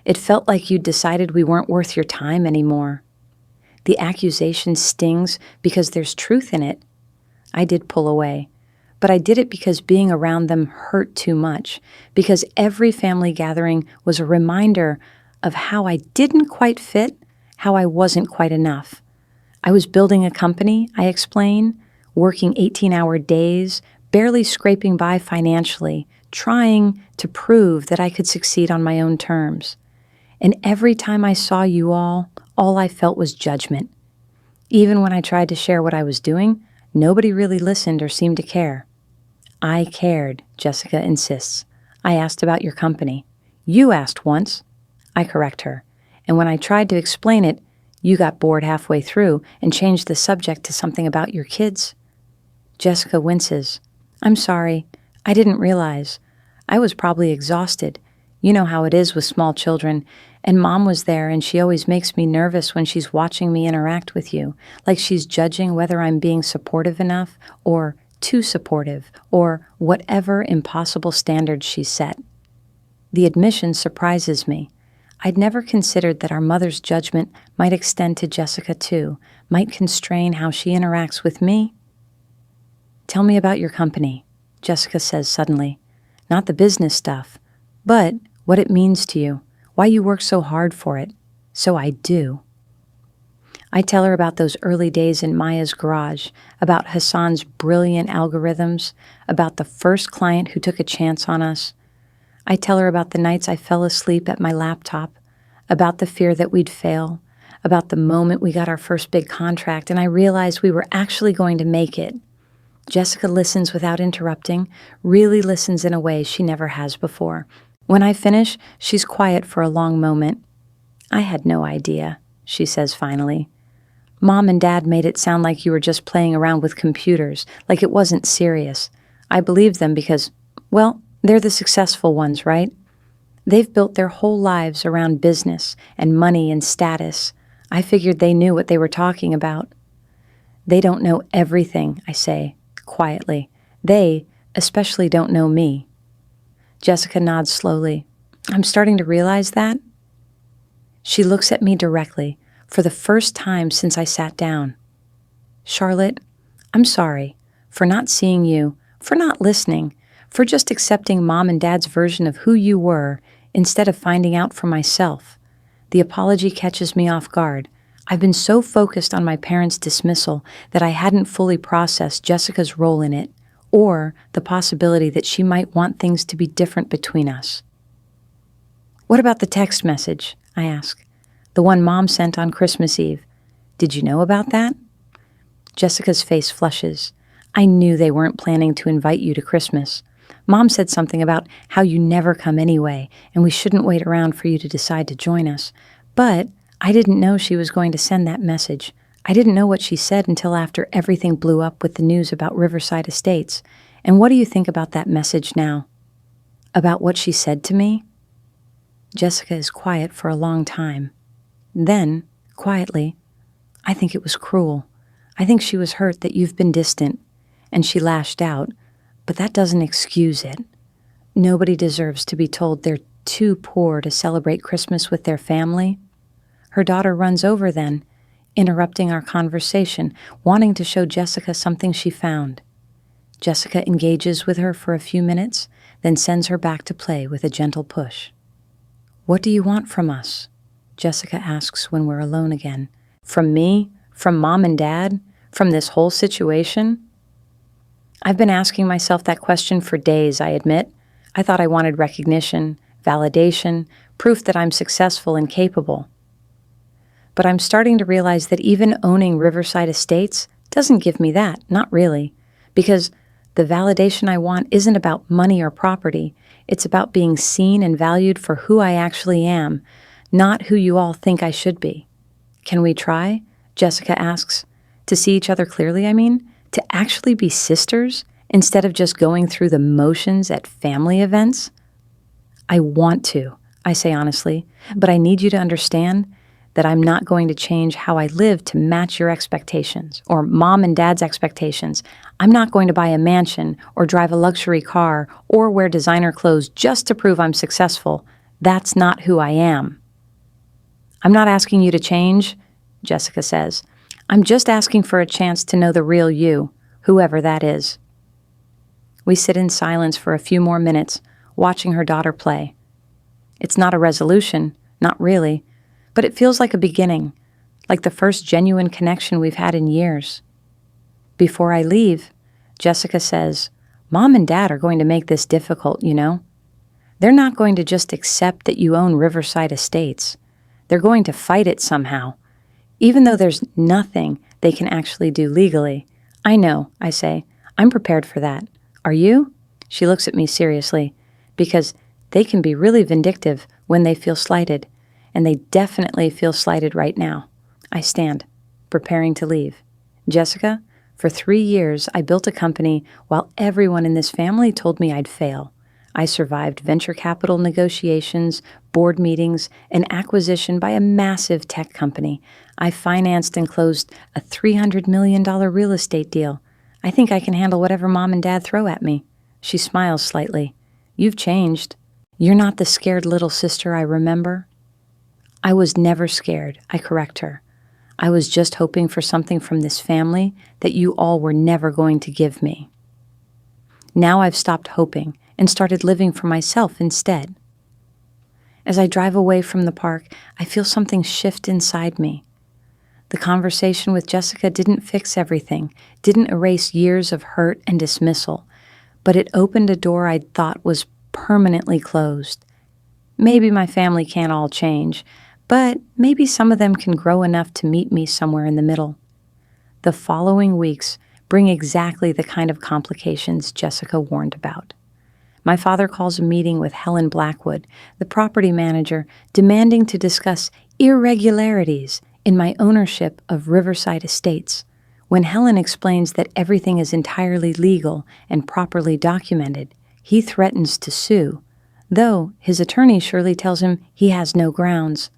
It felt like you'd decided we weren't worth your time anymore. The accusation stings because there's truth in it. I did pull away, but I did it because being around them hurt too much, because every family gathering was a reminder of how I didn't quite fit, how I wasn't quite enough. I was building a company, I explain, working 18-hour days, barely scraping by financially, trying to prove that I could succeed on my own terms. And every time I saw you all I felt was judgment. Even when I tried to share what I was doing, nobody really listened or seemed to care. I cared, Jessica insists. I asked about your company. You asked once. I correct her. And when I tried to explain it, you got bored halfway through and changed the subject to something about your kids. Jessica winces. I'm sorry. I didn't realize. I was probably exhausted. You know how it is with small children. And Mom was there, and she always makes me nervous when she's watching me interact with you, like she's judging whether I'm being supportive enough or too supportive or whatever impossible standards she set. The admission surprises me. I'd never considered that our mother's judgment might extend to Jessica too, might constrain how she interacts with me. Tell me about your company, Jessica says suddenly. Not the business stuff, but what it means to you, why you work so hard for it. So I do. I tell her about those early days in Maya's garage, about Hassan's brilliant algorithms, about the first client who took a chance on us. I tell her about the nights I fell asleep at my laptop, about the fear that we'd fail, about the moment we got our first big contract and I realized we were actually going to make it. Jessica listens without interrupting, really listens in a way she never has before. When I finish, she's quiet for a long moment. I had no idea, she says finally. Mom and Dad made it sound like you were just playing around with computers, like it wasn't serious. I believed them because, well, they're the successful ones, right? They've built their whole lives around business and money and status. I figured they knew what they were talking about. They don't know everything, I say, quietly. They especially don't know me. Jessica nods slowly. I'm starting to realize that. She looks at me directly, for the first time since I sat down. Charlotte, I'm sorry for not seeing you, for not listening, for just accepting Mom and Dad's version of who you were instead of finding out for myself. The apology catches me off guard. I've been so focused on my parents' dismissal that I hadn't fully processed Jessica's role in it, or the possibility that she might want things to be different between us. What about the text message? I ask. The one Mom sent on Christmas Eve. Did you know about that? Jessica's face flushes. I knew they weren't planning to invite you to Christmas. Mom said something about how you never come anyway, and we shouldn't wait around for you to decide to join us. But I didn't know she was going to send that message. I didn't know what she said until after everything blew up with the news about Riverside Estates. And what do you think about that message now? About what she said to me? Jessica is quiet for a long time. Then, quietly, I think it was cruel. I think she was hurt that you've been distant. And she lashed out. But that doesn't excuse it. Nobody deserves to be told they're too poor to celebrate Christmas with their family. Her daughter runs over then, interrupting our conversation, wanting to show Jessica something she found. Jessica engages with her for a few minutes, then sends her back to play with a gentle push. What do you want from us? Jessica asks when we're alone again. From me? From Mom and Dad? From this whole situation? I've been asking myself that question for days, I admit. I thought I wanted recognition, validation, proof that I'm successful and capable. But I'm starting to realize that even owning Riverside Estates doesn't give me that, not really, because the validation I want isn't about money or property. It's about being seen and valued for who I actually am, not who you all think I should be. Can we try? Jessica asks. To see each other clearly, I mean? To actually be sisters instead of just going through the motions at family events? I want to, I say honestly, but I need you to understand that I'm not going to change how I live to match your expectations or Mom and Dad's expectations. I'm not going to buy a mansion or drive a luxury car or wear designer clothes just to prove I'm successful. That's not who I am. I'm not asking you to change, Jessica says. I'm just asking for a chance to know the real you, whoever that is. We sit in silence for a few more minutes, watching her daughter play. It's not a resolution, not really, but it feels like a beginning, like the first genuine connection we've had in years. Before I leave, Jessica says, Mom and Dad are going to make this difficult, you know? They're not going to just accept that you own Riverside Estates. They're going to fight it somehow, even though there's nothing they can actually do legally. I know, I say. I'm prepared for that. Are you? She looks at me seriously, because they can be really vindictive when they feel slighted, and they definitely feel slighted right now. I stand, preparing to leave. Jessica, for 3 years, I built a company while everyone in this family told me I'd fail. I survived venture capital negotiations, board meetings, and acquisition by a massive tech company. I financed and closed a $300 million real estate deal. I think I can handle whatever Mom and Dad throw at me. She smiles slightly. You've changed. You're not the scared little sister I remember. I was never scared, I correct her. I was just hoping for something from this family that you all were never going to give me. Now I've stopped hoping and started living for myself instead. As I drive away from the park, I feel something shift inside me. The conversation with Jessica didn't fix everything, didn't erase years of hurt and dismissal, but it opened a door I'd thought was permanently closed. Maybe my family can't all change, but maybe some of them can grow enough to meet me somewhere in the middle. The following weeks bring exactly the kind of complications Jessica warned about. My father calls a meeting with Helen Blackwood, the property manager, demanding to discuss irregularities in my ownership of Riverside Estates. When Helen explains that everything is entirely legal and properly documented, he threatens to sue, though his attorney surely tells him he has no grounds.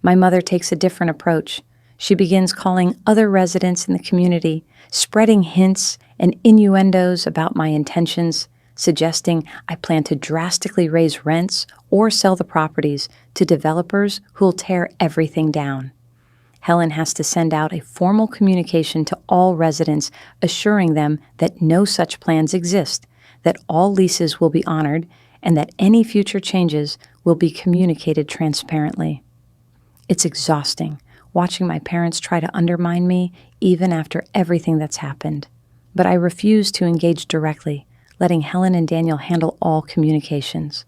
My mother takes a different approach. She begins calling other residents in the community, spreading hints and innuendos about my intentions, suggesting I plan to drastically raise rents or sell the properties to developers who'll tear everything down. Helen has to send out a formal communication to all residents assuring them that no such plans exist, that all leases will be honored, and that any future changes will be communicated transparently. It's exhausting watching my parents try to undermine me even after everything that's happened. But I refuse to engage directly, letting Helen and Daniel handle all communications.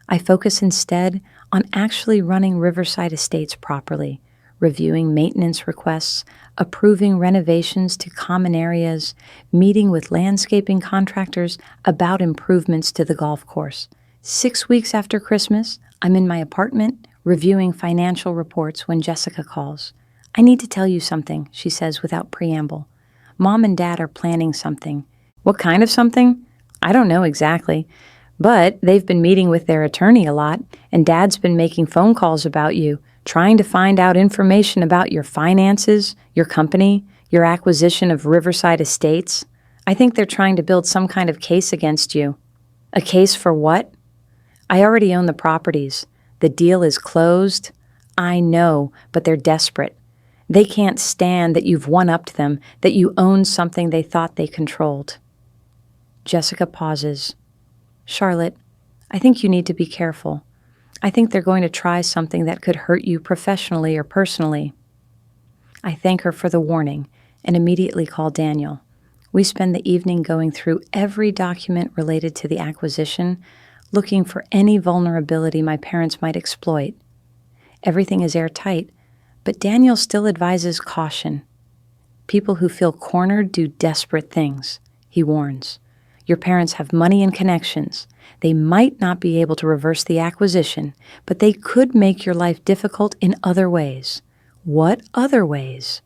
I focus instead on actually running Riverside Estates properly, reviewing maintenance requests, approving renovations to common areas, meeting with landscaping contractors about improvements to the golf course. 6 weeks after Christmas, I'm in my apartment reviewing financial reports when Jessica calls. I need to tell you something, she says without preamble. Mom and Dad are planning something. What kind of something? I don't know exactly, but they've been meeting with their attorney a lot, and Dad's been making phone calls about you, trying to find out information about your finances, your company, your acquisition of Riverside Estates. I think they're trying to build some kind of case against you. A case for what? I already own the properties. The deal is closed. I know, but they're desperate. They can't stand that you've one-upped them, that you own something they thought they controlled. Jessica pauses. Charlotte, I think you need to be careful. I think they're going to try something that could hurt you professionally or personally. I thank her for the warning and immediately call Daniel. We spend the evening going through every document related to the acquisition, looking for any vulnerability my parents might exploit. Everything is airtight, but Daniel still advises caution. People who feel cornered do desperate things, he warns. Your parents have money and connections. They might not be able to reverse the acquisition, but they could make your life difficult in other ways. What other ways?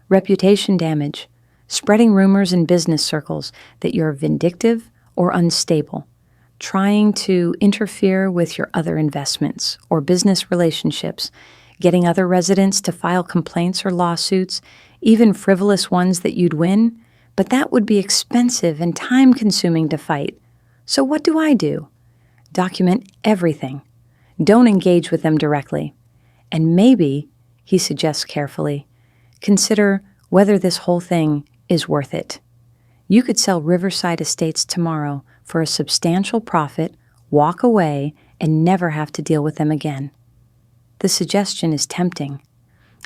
Reputation damage, spreading rumors in business circles that you're vindictive or unstable, trying to interfere with your other investments or business relationships, getting other residents to file complaints or lawsuits, even frivolous ones that you'd win, but that would be expensive and time-consuming to fight. So what do? Document everything. Don't engage with them directly. And maybe, he suggests carefully, consider whether this whole thing is worth it. You could sell Riverside Estates tomorrow for a substantial profit, walk away, and never have to deal with them again. The suggestion is tempting.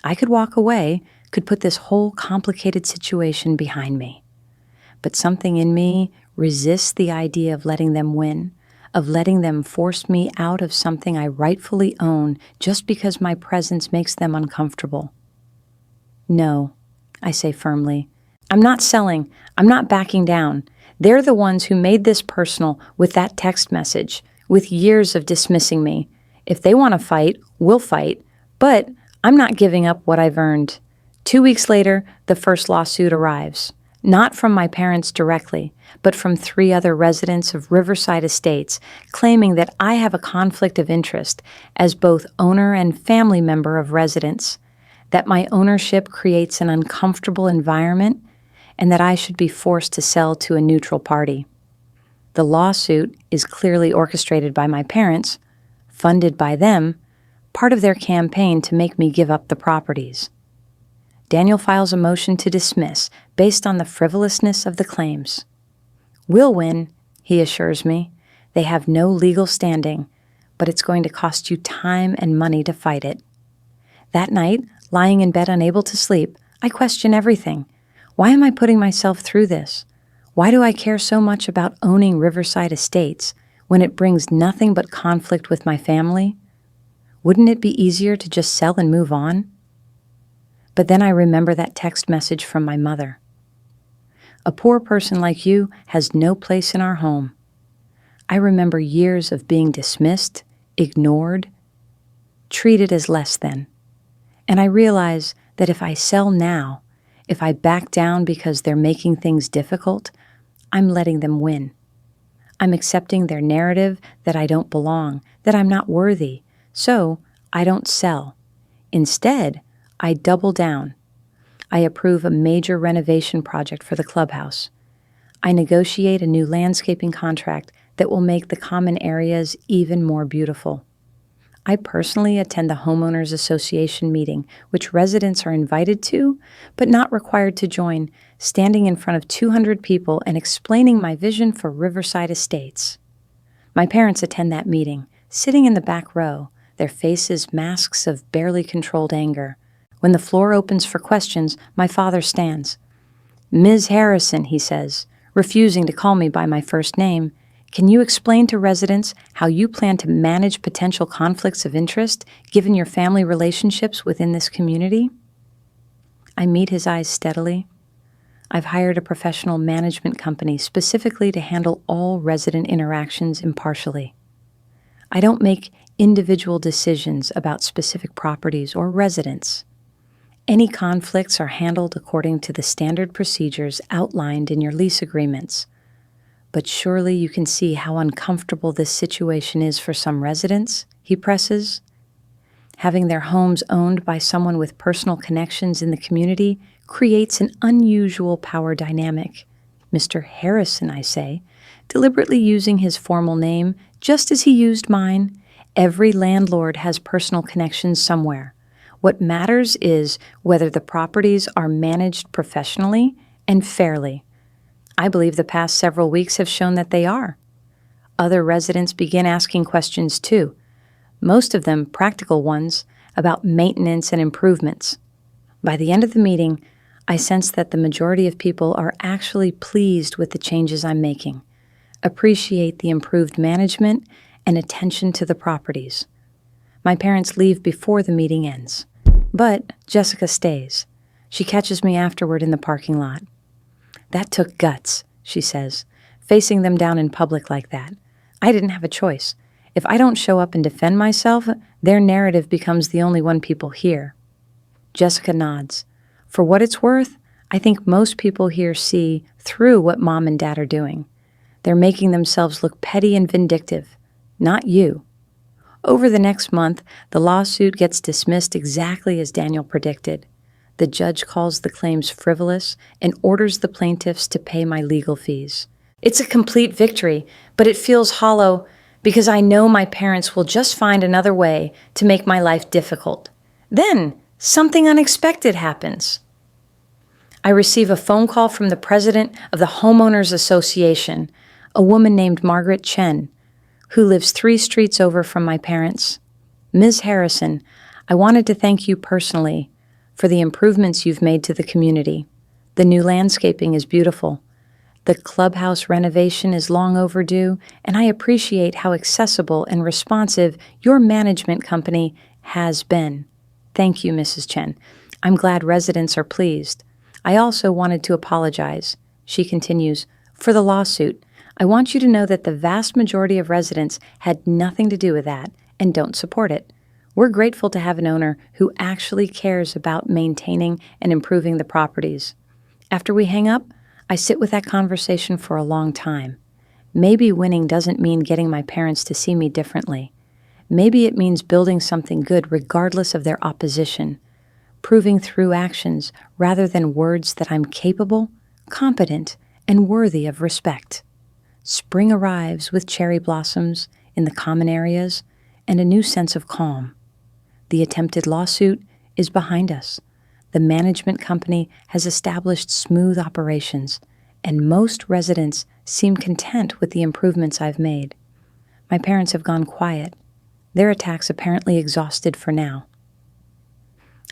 I could walk away, could put this whole complicated situation behind me. But something in me resist the idea of letting them win, of letting them force me out of something I rightfully own just because my presence makes them uncomfortable. No, I say firmly. I'm not selling. I'm not backing down. They're the ones who made this personal with that text message, with years of dismissing me. If they want to fight, we'll fight, but I'm not giving up what I've earned. 2 weeks later, the first lawsuit arrives. Not from my parents directly, but from 3 other residents of Riverside Estates, claiming that I have a conflict of interest as both owner and family member of residents, that my ownership creates an uncomfortable environment, and that I should be forced to sell to a neutral party. The lawsuit is clearly orchestrated by my parents, funded by them, part of their campaign to make me give up the properties. Daniel files a motion to dismiss based on the frivolousness of the claims. We'll win, he assures me. They have no legal standing, but it's going to cost you time and money to fight it. That night, lying in bed unable to sleep, I question everything. Why am I putting myself through this? Why do I care so much about owning Riverside Estates when it brings nothing but conflict with my family? Wouldn't it be easier to just sell and move on? But then I remember that text message from my mother. A poor person like you has no place in our home. I remember years of being dismissed, ignored, treated as less than. And I realize that if I sell now, if I back down because they're making things difficult, I'm letting them win. I'm accepting their narrative that I don't belong, that I'm not worthy, so I don't sell. Instead, I double down. I approve a major renovation project for the clubhouse. I negotiate a new landscaping contract that will make the common areas even more beautiful. I personally attend the Homeowners Association meeting, which residents are invited to, but not required to join, standing in front of 200 people and explaining my vision for Riverside Estates. My parents attend that meeting, sitting in the back row, their faces masks of barely controlled anger. When the floor opens for questions, my father stands. "Ms. Harrison," he says, refusing to call me by my first name, "can you explain to residents how you plan to manage potential conflicts of interest given your family relationships within this community?" I meet his eyes steadily. I've hired a professional management company specifically to handle all resident interactions impartially. I don't make individual decisions about specific properties or residents. Any conflicts are handled according to the standard procedures outlined in your lease agreements. But surely you can see how uncomfortable this situation is for some residents, he presses. Having their homes owned by someone with personal connections in the community creates an unusual power dynamic. "Mr. Harrison," I say, deliberately using his formal name just as he used mine. Every landlord has personal connections somewhere. What matters is whether the properties are managed professionally and fairly. I believe the past several weeks have shown that they are. Other residents begin asking questions too, most of them practical ones, about maintenance and improvements. By the end of the meeting, I sense that the majority of people are actually pleased with the changes I'm making, appreciate the improved management and attention to the properties. My parents leave before the meeting ends, but Jessica stays. She catches me afterward in the parking lot. "That took guts," she says, facing them down in public like that. "I didn't have a choice. If I don't show up and defend myself, their narrative becomes the only one people hear." Jessica nods. For what it's worth, I think most people here see through what Mom and Dad are doing. They're making themselves look petty and vindictive, not you. Over the next month, the lawsuit gets dismissed exactly as Daniel predicted. The judge calls the claims frivolous and orders the plaintiffs to pay my legal fees. It's a complete victory, but it feels hollow because I know my parents will just find another way to make my life difficult. Then, something unexpected happens. I receive a phone call from the president of the Homeowners Association, a woman named Margaret Chen, who lives 3 streets over from my parents. "Ms. Harrison, I wanted to thank you personally for the improvements you've made to the community. The new landscaping is beautiful. The clubhouse renovation is long overdue, and I appreciate how accessible and responsive your management company has been. Thank you, Mrs. Chen. I'm glad residents are pleased. I also wanted to apologize," she continues, "for the lawsuit. I want you to know that the vast majority of residents had nothing to do with that and don't support it. We're grateful to have an owner who actually cares about maintaining and improving the properties." After we hang up, I sit with that conversation for a long time. Maybe winning doesn't mean getting my parents to see me differently. Maybe it means building something good regardless of their opposition, proving through actions rather than words that I'm capable, competent, and worthy of respect. Spring arrives with cherry blossoms in the common areas and a new sense of calm. The attempted lawsuit is behind us. The management company has established smooth operations, and most residents seem content with the improvements I've made. My parents have gone quiet, their attacks apparently exhausted for now.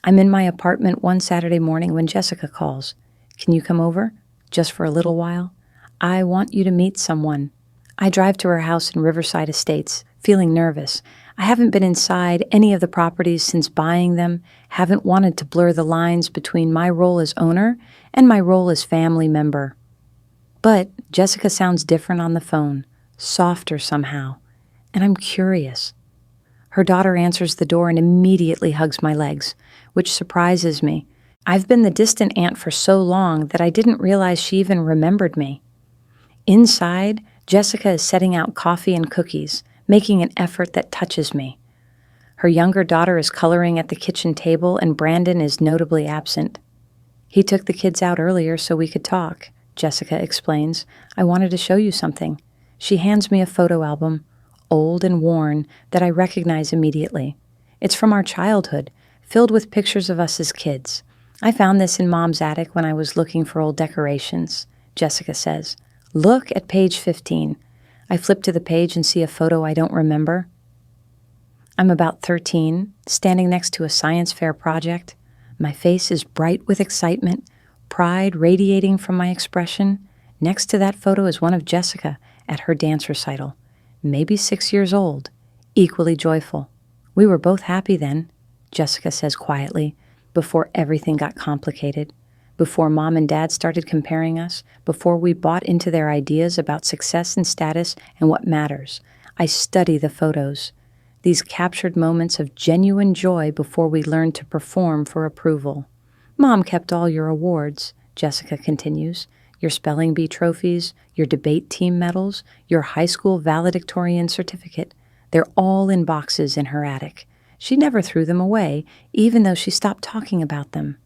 I'm in my apartment one Saturday morning when Jessica calls. "Can you come over? Just for a little while? I want you to meet someone." I drive to her house in Riverside Estates, feeling nervous. I haven't been inside any of the properties since buying them, haven't wanted to blur the lines between my role as owner and my role as family member. But Jessica sounds different on the phone, softer somehow, and I'm curious. Her daughter answers the door and immediately hugs my legs, which surprises me. I've been the distant aunt for so long that I didn't realize she even remembered me. Inside, Jessica is setting out coffee and cookies, making an effort that touches me. Her younger daughter is coloring at the kitchen table, and Brandon is notably absent. "He took the kids out earlier so we could talk," Jessica explains. "I wanted to show you something." She hands me a photo album, old and worn, that I recognize immediately. It's from our childhood, filled with pictures of us as kids. "I found this in Mom's attic when I was looking for old decorations," Jessica says. "Look at page 15. I flip to the page and see a photo I don't remember. I'm about 13, standing next to a science fair project. My face is bright with excitement, pride radiating from my expression. Next to that photo is one of Jessica at her dance recital, maybe 6 years old, equally joyful. "We were both happy then," Jessica says quietly, "before everything got complicated, before Mom and Dad started comparing us, before we bought into their ideas about success and status and what matters. I study the photos, these captured moments of genuine joy before we learned to perform for approval. Mom kept all your awards," Jessica continues, "your spelling bee trophies, your debate team medals, your high school valedictorian certificate. They're all in boxes in her attic. She never threw them away, even though she stopped talking about them."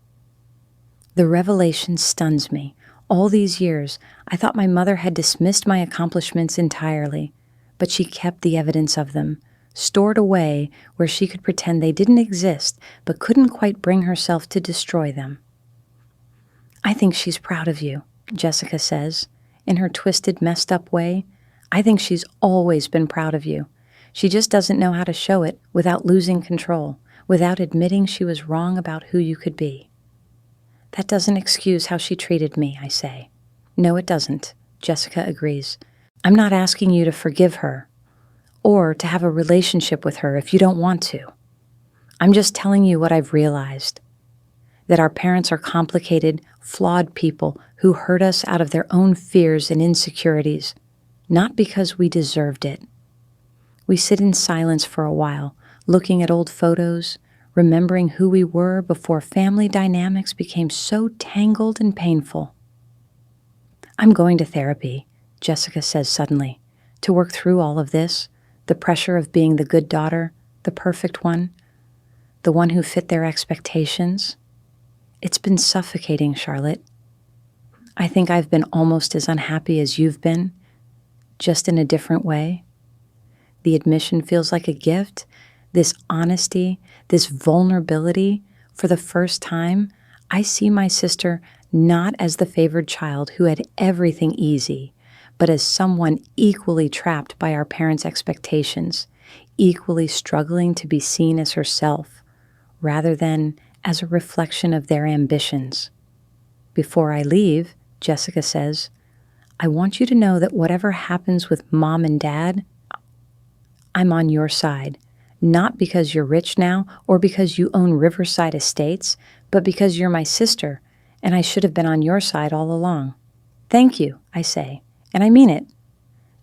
The revelation stuns me. All these years, I thought my mother had dismissed my accomplishments entirely, but she kept the evidence of them, stored away where she could pretend they didn't exist but couldn't quite bring herself to destroy them. "I think she's proud of you," Jessica says, in her twisted, messed up way. "I think she's always been proud of you. She just doesn't know how to show it without losing control, without admitting she was wrong about who you could be." "That doesn't excuse how she treated me," I say. "No, it doesn't," Jessica agrees. "I'm not asking you to forgive her or to have a relationship with her if you don't want to. I'm just telling you what I've realized, that our parents are complicated, flawed people who hurt us out of their own fears and insecurities, not because we deserved it." We sit in silence for a while, looking at old photos, remembering who we were before family dynamics became so tangled and painful. "I'm going to therapy," Jessica says suddenly, "to work through all of this, the pressure of being the good daughter, the perfect one, the one who fit their expectations. It's been suffocating, Charlotte. I think I've been almost as unhappy as you've been, just in a different way. The admission feels like a gift, this honesty, this vulnerability. For the first time, I see my sister not as the favored child who had everything easy, but as someone equally trapped by our parents' expectations, equally struggling to be seen as herself, rather than as a reflection of their ambitions. Before I leave, Jessica says, I want you to know that whatever happens with Mom and Dad, I'm on your side. Not because you're rich now or because you own Riverside Estates, but because you're my sister, and I should have been on your side all along. Thank you, I say, and I mean it.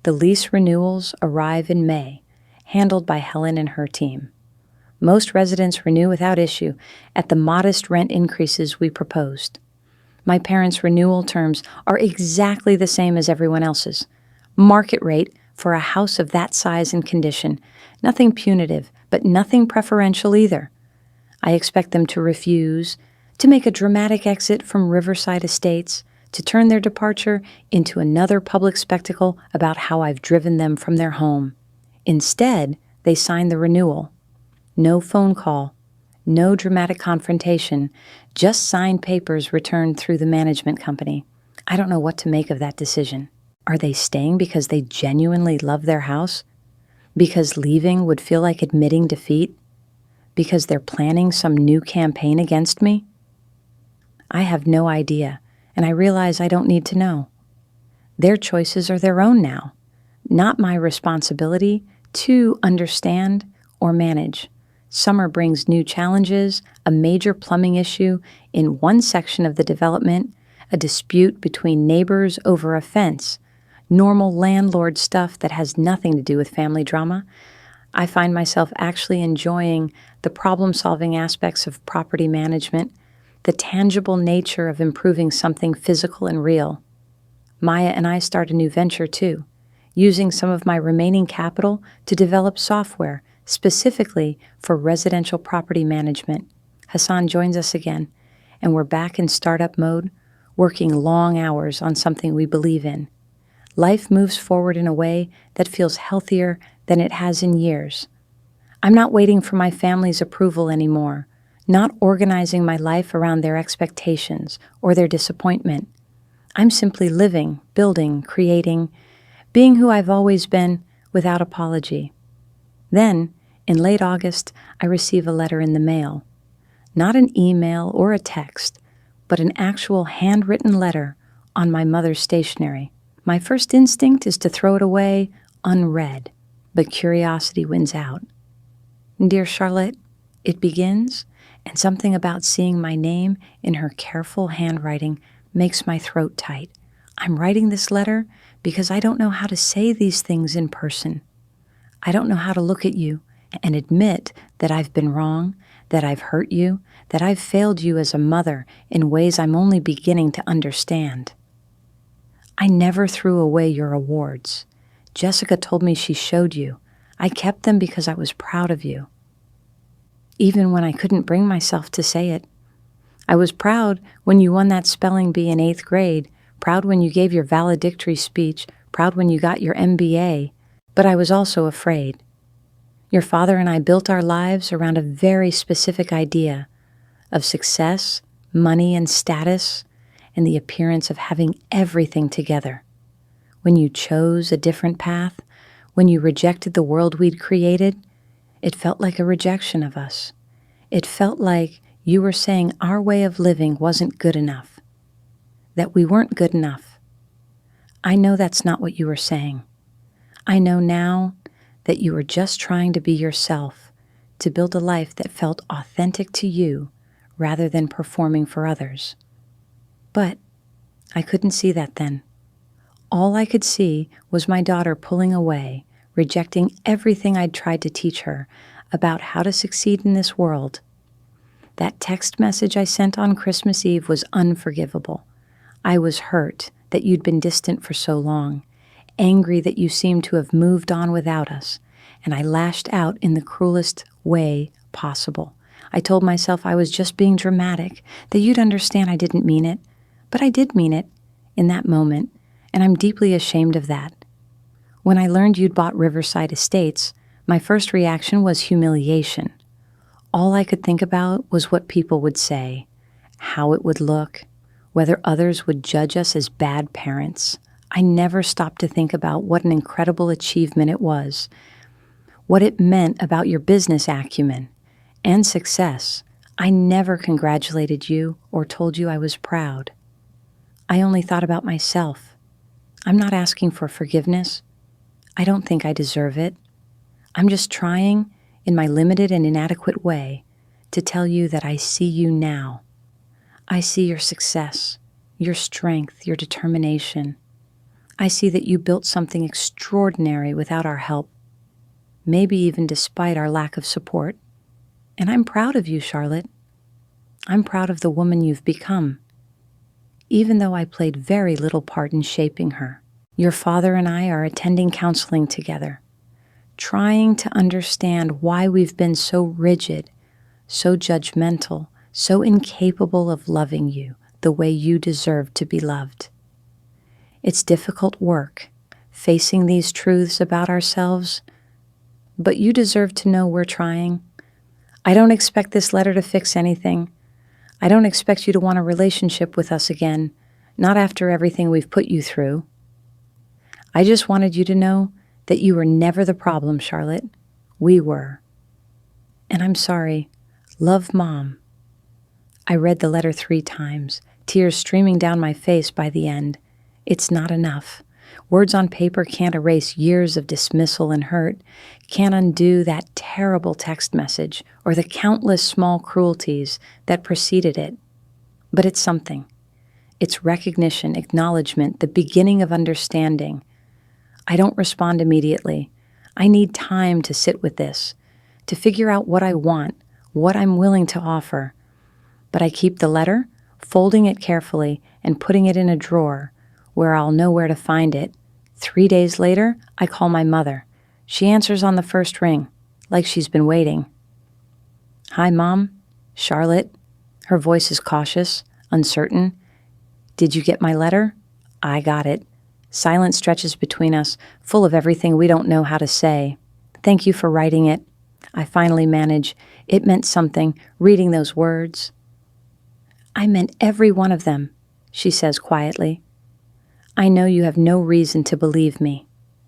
The lease renewals arrive in May, handled by Helen and her team. Most residents renew without issue at the modest rent increases we proposed. My parents' renewal terms are exactly the same as everyone else's. Market rate for a house of that size and condition. Nothing punitive, but nothing preferential either. I expect them to refuse, to make a dramatic exit from Riverside Estates, to turn their departure into another public spectacle about how I've driven them from their home. Instead, they sign the renewal. No phone call, no dramatic confrontation, just signed papers returned through the management company. I don't know what to make of that decision. Are they staying because they genuinely love their house? Because leaving would feel like admitting defeat? Because they're planning some new campaign against me? I have no idea, and I realize I don't need to know. Their choices are their own now, not my responsibility to understand or manage. Summer brings new challenges, a major plumbing issue in one section of the development, a dispute between neighbors over a fence, normal landlord stuff that has nothing to do with family drama. I find myself actually enjoying the problem-solving aspects of property management, the tangible nature of improving something physical and real. Maya and I start a new venture too, using some of my remaining capital to develop software specifically for residential property management. Hassan joins us again, and we're back in startup mode, working long hours on something we believe in. Life moves forward in a way that feels healthier than it has in years. I'm not waiting for my family's approval anymore, not organizing my life around their expectations or their disappointment. I'm simply living, building, creating, being who I've always been without apology. Then, in late August, I receive a letter in the mail. Not an email or a text, but an actual handwritten letter on my mother's stationery. My first instinct is to throw it away unread, but curiosity wins out. Dear Charlotte, it begins, and something about seeing my name in her careful handwriting makes my throat tight. I'm writing this letter because I don't know how to say these things in person. I don't know how to look at you and admit that I've been wrong, that I've hurt you, that I've failed you as a mother in ways I'm only beginning to understand. I never threw away your awards. Jessica told me she showed you. I kept them because I was proud of you. Even when I couldn't bring myself to say it. I was proud when you won that spelling bee in 8th grade, proud when you gave your valedictory speech, proud when you got your MBA, but I was also afraid. Your father and I built our lives around a very specific idea of success, money, and status, and the appearance of having everything together. When you chose a different path, when you rejected the world we'd created, it felt like a rejection of us. It felt like you were saying our way of living wasn't good enough, that we weren't good enough. I know that's not what you were saying. I know now that you were just trying to be yourself, to build a life that felt authentic to you rather than performing for others. But I couldn't see that then. All I could see was my daughter pulling away, rejecting everything I'd tried to teach her about how to succeed in this world. That text message I sent on Christmas Eve was unforgivable. I was hurt that you'd been distant for so long, angry that you seemed to have moved on without us, and I lashed out in the cruelest way possible. I told myself I was just being dramatic, that you'd understand I didn't mean it, but I did mean it in that moment, and I'm deeply ashamed of that. When I learned you'd bought Riverside Estates, my first reaction was humiliation. All I could think about was what people would say, how it would look, whether others would judge us as bad parents. I never stopped to think about what an incredible achievement it was, what it meant about your business acumen and success. I never congratulated you or told you I was proud. I only thought about myself. I'm not asking for forgiveness. I don't think I deserve it. I'm just trying, in my limited and inadequate way, to tell you that I see you now. I see your success, your strength, your determination. I see that you built something extraordinary without our help, maybe even despite our lack of support. And I'm proud of you, Charlotte. I'm proud of the woman you've become, even though I played very little part in shaping her. Your father and I are attending counseling together, trying to understand why we've been so rigid, so judgmental, so incapable of loving you the way you deserve to be loved. It's difficult work, facing these truths about ourselves, but you deserve to know we're trying. I don't expect this letter to fix anything. I don't expect you to want a relationship with us again, not after everything we've put you through. I just wanted you to know that you were never the problem, Charlotte. We were. And I'm sorry. Love, Mom. I read the letter 3 times, tears streaming down my face by the end. It's not enough. Words on paper can't erase years of dismissal and hurt, can't undo that terrible text message or the countless small cruelties that preceded it. But it's something. It's recognition, acknowledgement, the beginning of understanding. I don't respond immediately. I need time to sit with this, to figure out what I want, what I'm willing to offer. But I keep the letter, folding it carefully and putting it in a drawer where I'll know where to find it. 3 days later, I call my mother. She answers on the first ring, like she's been waiting. Hi, Mom. Charlotte. Her voice is cautious, uncertain. Did you get my letter? I got it. Silence stretches between us, full of everything we don't know how to say. Thank you for writing it. I finally manage. It meant something, reading those words. I meant every one of them, she says quietly. I know you have no reason to believe me,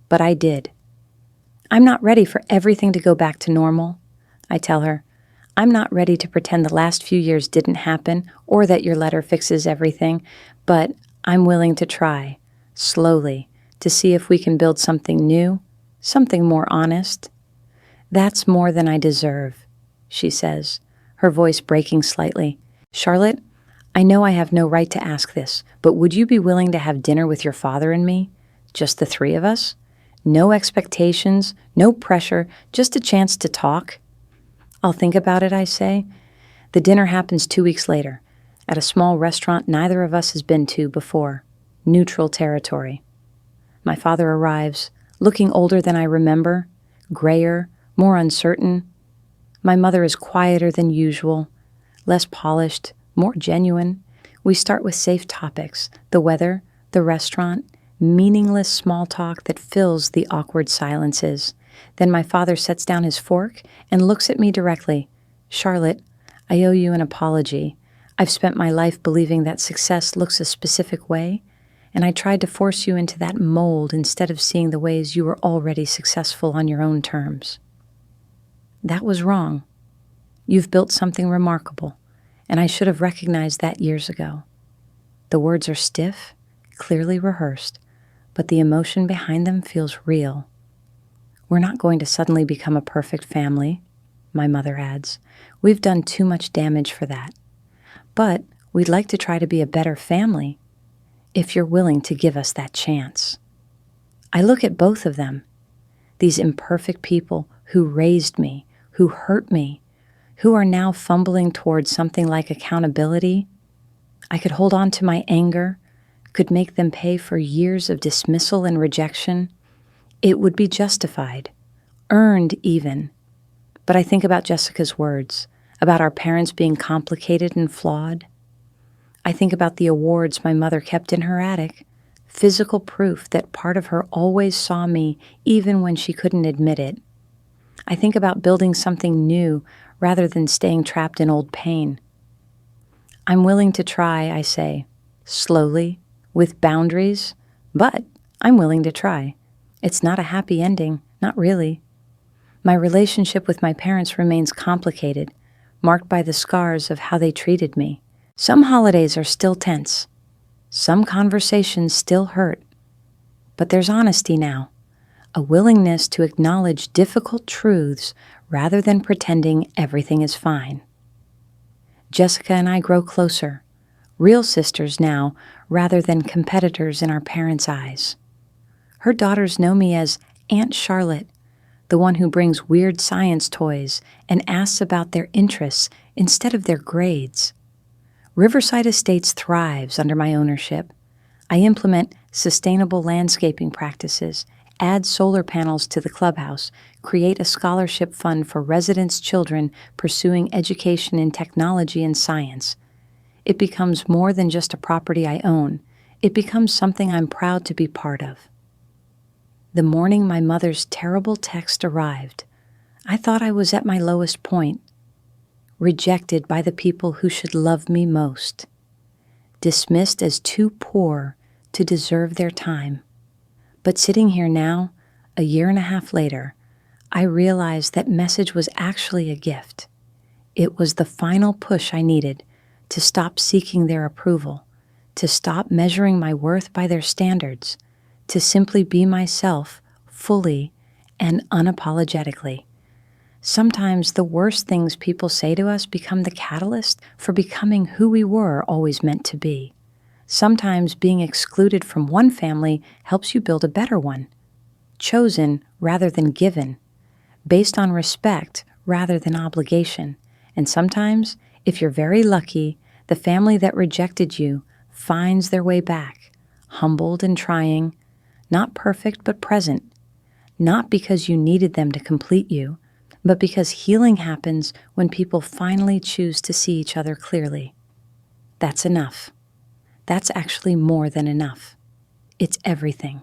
but I did. I'm not ready for everything to go back to normal, I tell her. I'm not ready to pretend the last few years didn't happen or that your letter fixes everything, but I'm willing to try, slowly, to see if we can build something new, something more honest. That's more than I deserve, she says, her voice breaking slightly. Charlotte, I know I have no right to ask this, but would you be willing to have dinner with your father and me? Just the 3 of us? No expectations, no pressure, just a chance to talk. I'll think about it, I say. The dinner happens 2 weeks later, at a small restaurant neither of us has been to before. Neutral territory. My father arrives, looking older than I remember, grayer, more uncertain. My mother is quieter than usual, less polished, more genuine. We start with safe topics, the weather, the restaurant, meaningless small talk that fills the awkward silences. Then my father sets down his fork and looks at me directly. Charlotte, I owe you an apology. I've spent my life believing that success looks a specific way, and I tried to force you into that mold instead of seeing the ways you were already successful on your own terms. That was wrong. You've built something remarkable, and I should have recognized that years ago. The words are stiff, clearly rehearsed, but the emotion behind them feels real. We're not going to suddenly become a perfect family, my mother adds. We've done too much damage for that. But we'd like to try to be a better family, if you're willing to give us that chance. I look at both of them, these imperfect people who raised me, who hurt me, who are now fumbling towards something like accountability. I could hold on to my anger, could make them pay for years of dismissal and rejection. It would be justified, earned even. But I think about Jessica's words, about our parents being complicated and flawed. I think about the awards my mother kept in her attic, physical proof that part of her always saw me even when she couldn't admit it. I think about building something new rather than staying trapped in old pain. I'm willing to try, I say, slowly, with boundaries, but I'm willing to try. It's not a happy ending, not really. My relationship with my parents remains complicated, marked by the scars of how they treated me. Some holidays are still tense. Some conversations still hurt. But there's honesty now, a willingness to acknowledge difficult truths rather than pretending everything is fine. Jessica and I grow closer, real sisters now rather than competitors in our parents' eyes. Her daughters know me as Aunt Charlotte, the one who brings weird science toys and asks about their interests instead of their grades. Riverside Estates thrives under my ownership. I implement sustainable landscaping practices, add solar panels to the clubhouse, create a scholarship fund for residents' children pursuing education in technology and science. It becomes more than just a property I own. It becomes something I'm proud to be part of. The morning my mother's terrible text arrived, I thought I was at my lowest point, rejected by the people who should love me most, dismissed as too poor to deserve their time. But sitting here now, a year and a half later, I realized that message was actually a gift. It was the final push I needed to stop seeking their approval, to stop measuring my worth by their standards, to simply be myself fully and unapologetically. Sometimes the worst things people say to us become the catalyst for becoming who we were always meant to be. Sometimes being excluded from one family helps you build a better one, chosen rather than given, based on respect rather than obligation. And sometimes, if you're very lucky, the family that rejected you finds their way back, humbled and trying, not perfect but present, not because you needed them to complete you, but because healing happens when people finally choose to see each other clearly. That's enough. That's actually more than enough. It's everything.